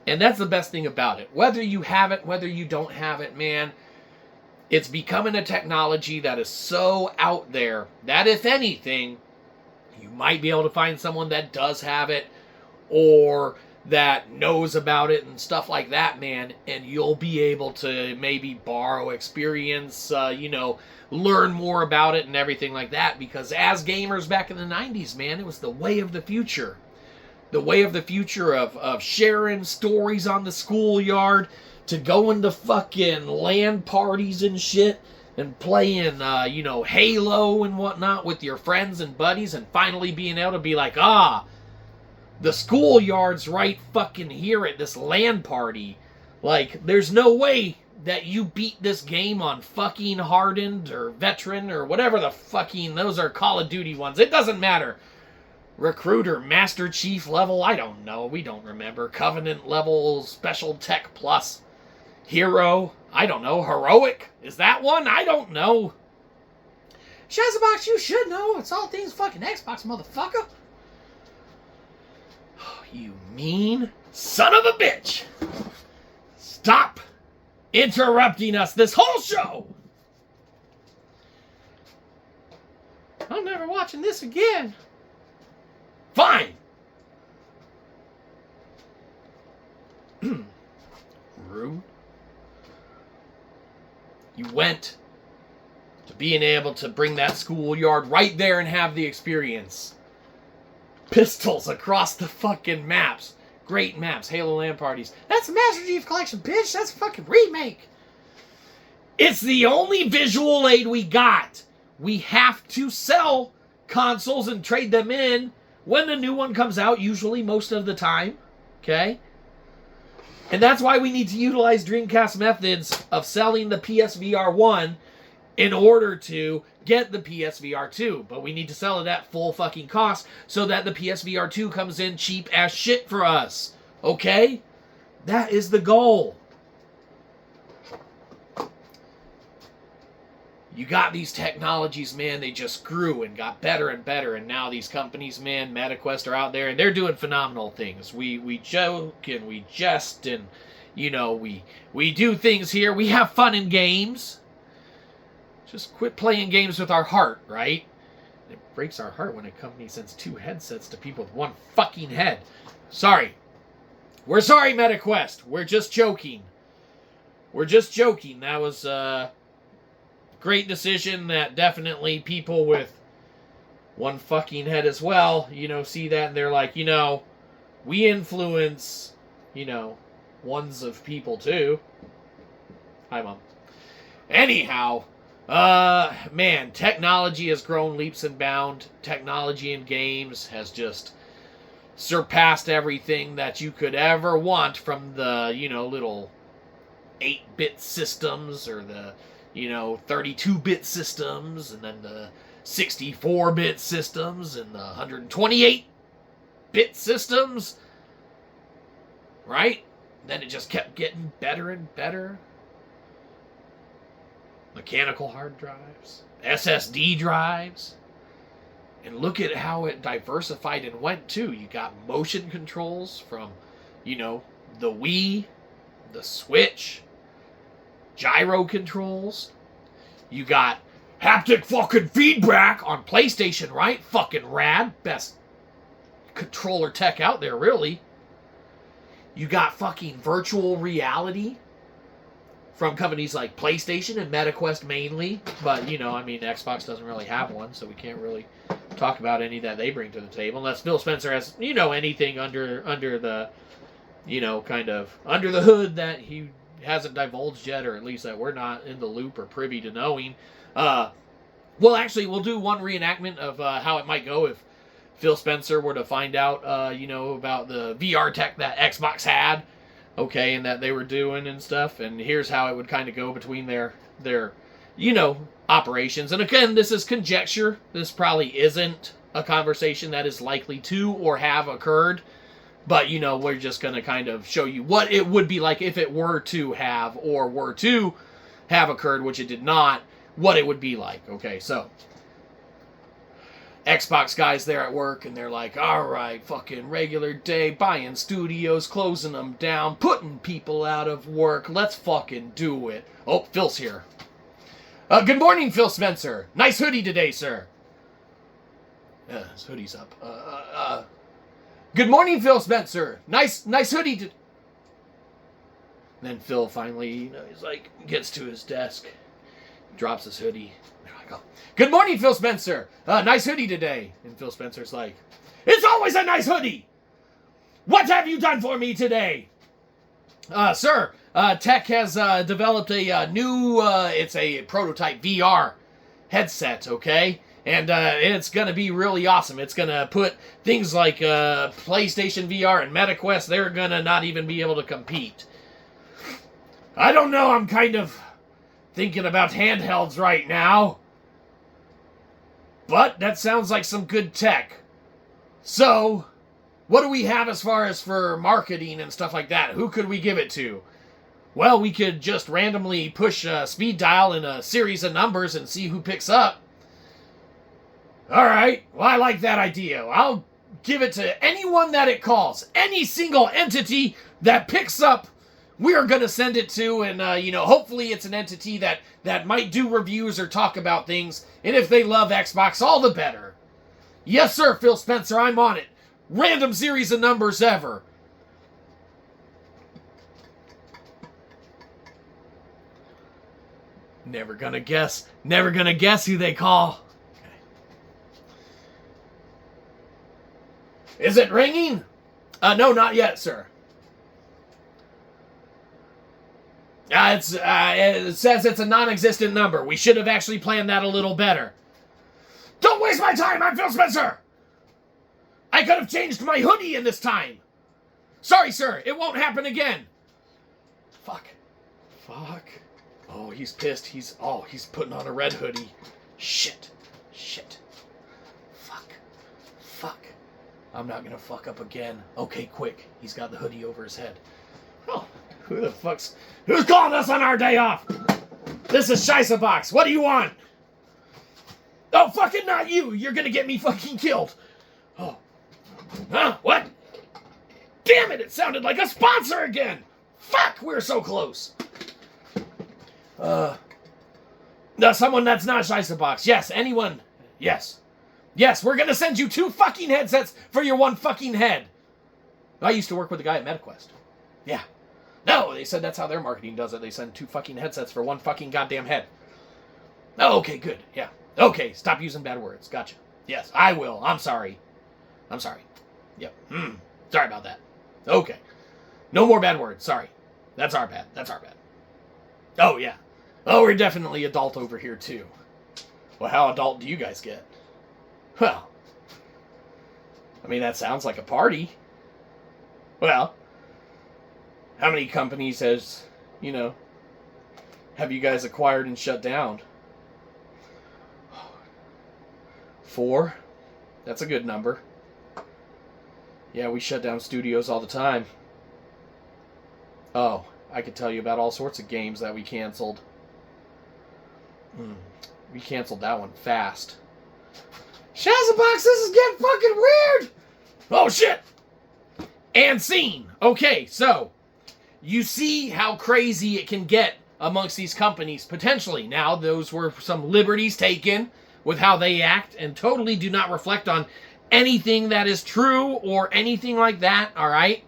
And that's the best thing about it. Whether you have it, whether you don't have it, man, it's becoming a technology that is so out there that, if anything, you might be able to find someone that does have it or that knows about it and stuff like that, man, and you'll be able to maybe borrow experience, learn more about it and everything like that, because as gamers back in the 90s, man, it was the way of the future. The way of the future of sharing stories on the schoolyard, to going to fucking LAN parties and shit, and playing, Halo and whatnot with your friends and buddies, and finally being able to be like, the schoolyard's right fucking here at this LAN party. Like, there's no way that you beat this game on fucking Hardened or Veteran or whatever the fucking, those are Call of Duty ones. It doesn't matter. Recruiter, Master Chief level, I don't know, we don't remember. Covenant level, Special Tech Plus, Hero, I don't know. Heroic, is that one? I don't know. SHIßböX, you should know. It's all things fucking Xbox, motherfucker. Oh, you mean son of a bitch. Stop interrupting us this whole show. I'm never watching this again. Fine. went to being able to bring that schoolyard right there and have the experience. Pistols across the fucking maps. Great maps. Halo LAN parties. That's a Master Chief Collection, bitch. That's a fucking remake. It's the only visual aid we got. We have to sell consoles and trade them in when the new one comes out, usually most of the time. Okay? And that's why we need to utilize Dreamcast methods of selling the PSVR 1 in order to get the PSVR 2. But we need to sell it at full fucking cost so that the PSVR 2 comes in cheap as shit for us. Okay? That is the goal. You got these technologies, man, they just grew and got better and better, and now these companies, man, MetaQuest are out there, and they're doing phenomenal things. We joke, and we jest, and, you know, we do things here. We have fun in games. Just quit playing games with our heart, right? It breaks our heart when a company sends 2 headsets to people with 1 fucking head. Sorry. We're sorry, MetaQuest. We're just joking. We're just joking. That was, great decision that definitely people with 1 fucking head as well, you know, see that and they're like, you know, we influence, you know, ones of people too. Hi, Mom. Anyhow, man, technology has grown leaps and bounds. Technology in games has just surpassed everything that you could ever want, from the, you know, little 8-bit systems or the, you know, 32-bit systems, and then the 64-bit systems, and the 128-bit systems, right? Then it just kept getting better and better. Mechanical hard drives, SSD drives, and look at how it diversified and went, too. You got motion controls from, you know, the Wii, the Switch, gyro controls. You got haptic fucking feedback on PlayStation, right? Fucking rad. Best controller tech out there, really. You got fucking virtual reality from companies like PlayStation and MetaQuest mainly. But, you know, I mean, Xbox doesn't really have one, so we can't really talk about any that they bring to the table. Unless Phil Spencer has, you know, anything under the, you know, kind of under the hood that he hasn't divulged yet, or at least that we're not in the loop or privy to knowing. Well, actually, we'll do one reenactment of how it might go if Phil Spencer were to find out, you know, about the VR tech that Xbox had, okay, and that they were doing and stuff. And here's how it would kind of go between their, you know, operations. And again, this is conjecture. This probably isn't a conversation that is likely to or have occurred. But, you know, we're just going to kind of show you what it would be like if it were to have, or were to have occurred, which it did not, what it would be like. Okay, so Xbox guys there at work, and they're like, all right, fucking regular day, buying studios, closing them down, putting people out of work. Let's fucking do it. Oh, Phil's here. Good morning, Phil Spencer. Nice hoodie today, sir. His hoodie's up. Good morning, Phil Spencer. Nice hoodie. Then Phil finally, you know, he's like, gets to his desk, drops his hoodie. There I go. Good morning, Phil Spencer. Nice hoodie today. And Phil Spencer's like, it's always a nice hoodie. What have you done for me today? Sir, Tech has developed a new, it's a prototype VR headset, okay? And it's going to be really awesome. It's going to put things like PlayStation VR and MetaQuest, they're going to not even be able to compete. I don't know, I'm kind of thinking about handhelds right now. But that sounds like some good tech. So, what do we have as far as for marketing and stuff like that? Who could we give it to? Well, we could just randomly push a speed dial in a series of numbers and see who picks up. Alright, well, I like that idea. I'll give it to anyone that it calls. Any single entity that picks up, we're going to send it to, and, you know, hopefully it's an entity that might do reviews or talk about things, and if they love Xbox, all the better. Yes, sir, Phil Spencer, I'm on it. Random series of numbers ever. Never gonna guess who they call. Okay. Is it ringing? No, not yet, sir. It says it's a non-existent number. We should have actually planned that a little better. Don't waste my time, I'm Phil Spencer! I could have changed my hoodie in this time. Sorry, sir, it won't happen again. Fuck. Oh, he's pissed. He's putting on a red hoodie. Shit. Fuck. I'm not gonna fuck up again. Okay, quick. He's got the hoodie over his head. Oh, who's calling us on our day off? This is SHIßböX. What do you want? Oh, fucking not you. You're gonna get me fucking killed. Oh. Huh? What? Damn it, it sounded like a sponsor again. Fuck, we're so close. No, someone that's not SHIßböX. Yes, anyone. Yes, we're gonna send you 2 fucking headsets for your 1 fucking head. I used to work with a guy at MetaQuest. Yeah. No, they said that's how their marketing does it. They send 2 fucking headsets for 1 fucking goddamn head. Oh, okay, good. Yeah. Okay, stop using bad words. Gotcha. Yes, I will. I'm sorry. Yep. Sorry about that. Okay. No more bad words. Sorry. That's our bad. Oh, yeah. Oh, we're definitely adult over here, too. Well, how adult do you guys get? Well, I mean, that sounds like a party. Well, how many companies have you guys acquired and shut down? 4? That's a good number. Yeah, we shut down studios all the time. Oh, I could tell you about all sorts of games that we canceled. We canceled that one fast. SHIßböX, this is getting fucking weird! Oh, shit! And scene. Okay, so, you see how crazy it can get amongst these companies, potentially. Now, those were some liberties taken with how they act and totally do not reflect on anything that is true or anything like that, alright?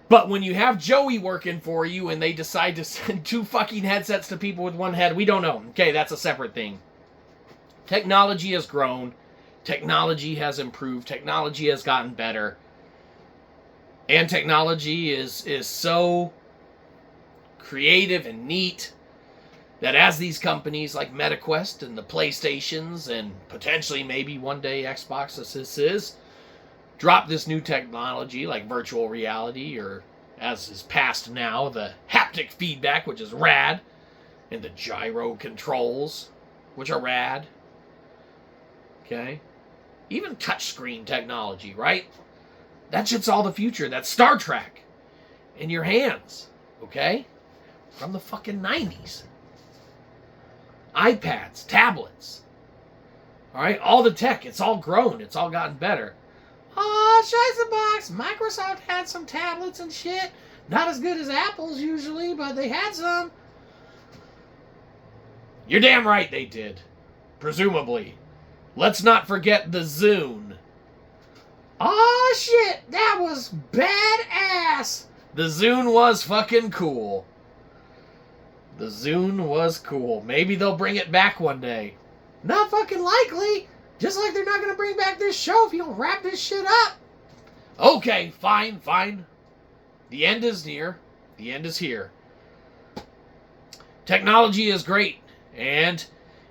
But when you have Joey working for you and they decide to send 2 fucking headsets to people with 1 head, we don't know. Okay, that's a separate thing. Technology has grown. Technology has improved. Technology has gotten better. And technology is so creative and neat that as these companies like MetaQuest and the PlayStations and potentially maybe one day Xbox as this is, drop this new technology like virtual reality or, as is past now, the haptic feedback, which is rad, and the gyro controls, which are rad. Okay? Even touchscreen technology, right? That shit's all the future. That's Star Trek in your hands. Okay? From the fucking 90s. iPads, tablets. Alright? All the tech. It's all grown. It's all gotten better. Oh, SHIßböX. Microsoft had some tablets and shit. Not as good as Apple's usually, but they had some. You're damn right they did. Presumably. Let's not forget the Zune. Oh, shit. That was badass. The Zune was fucking cool. The Zune was cool. Maybe they'll bring it back one day. Not fucking likely. Just like they're not going to bring back this show if you don't wrap this shit up. Okay, fine. The end is near. The end is here. Technology is great, and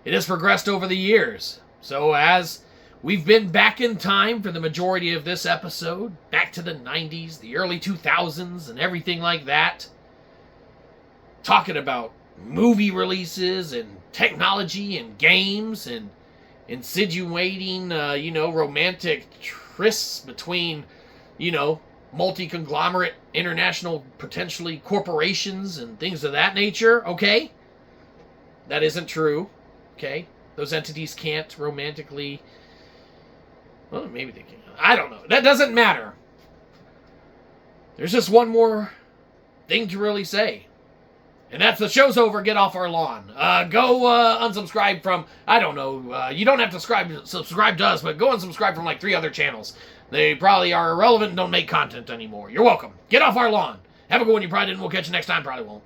it has progressed over the years. So as we've been back in time for the majority of this episode, back to the 90s, the early 2000s, and everything like that, talking about movie releases and technology and games and insinuating, romantic trysts between, multi-conglomerate international, potentially corporations and things of that nature, okay? That isn't true, okay? Those entities can't romantically... Well, maybe they can. I don't know. That doesn't matter. There's just one more thing to really say. And that's the show's over, get off our lawn. Go unsubscribe from, I don't know, you don't have to subscribe to us, but go unsubscribe from like 3 other channels. They probably are irrelevant and don't make content anymore. You're welcome. Get off our lawn. Have a good one, you probably didn't. We'll catch you next time, probably won't.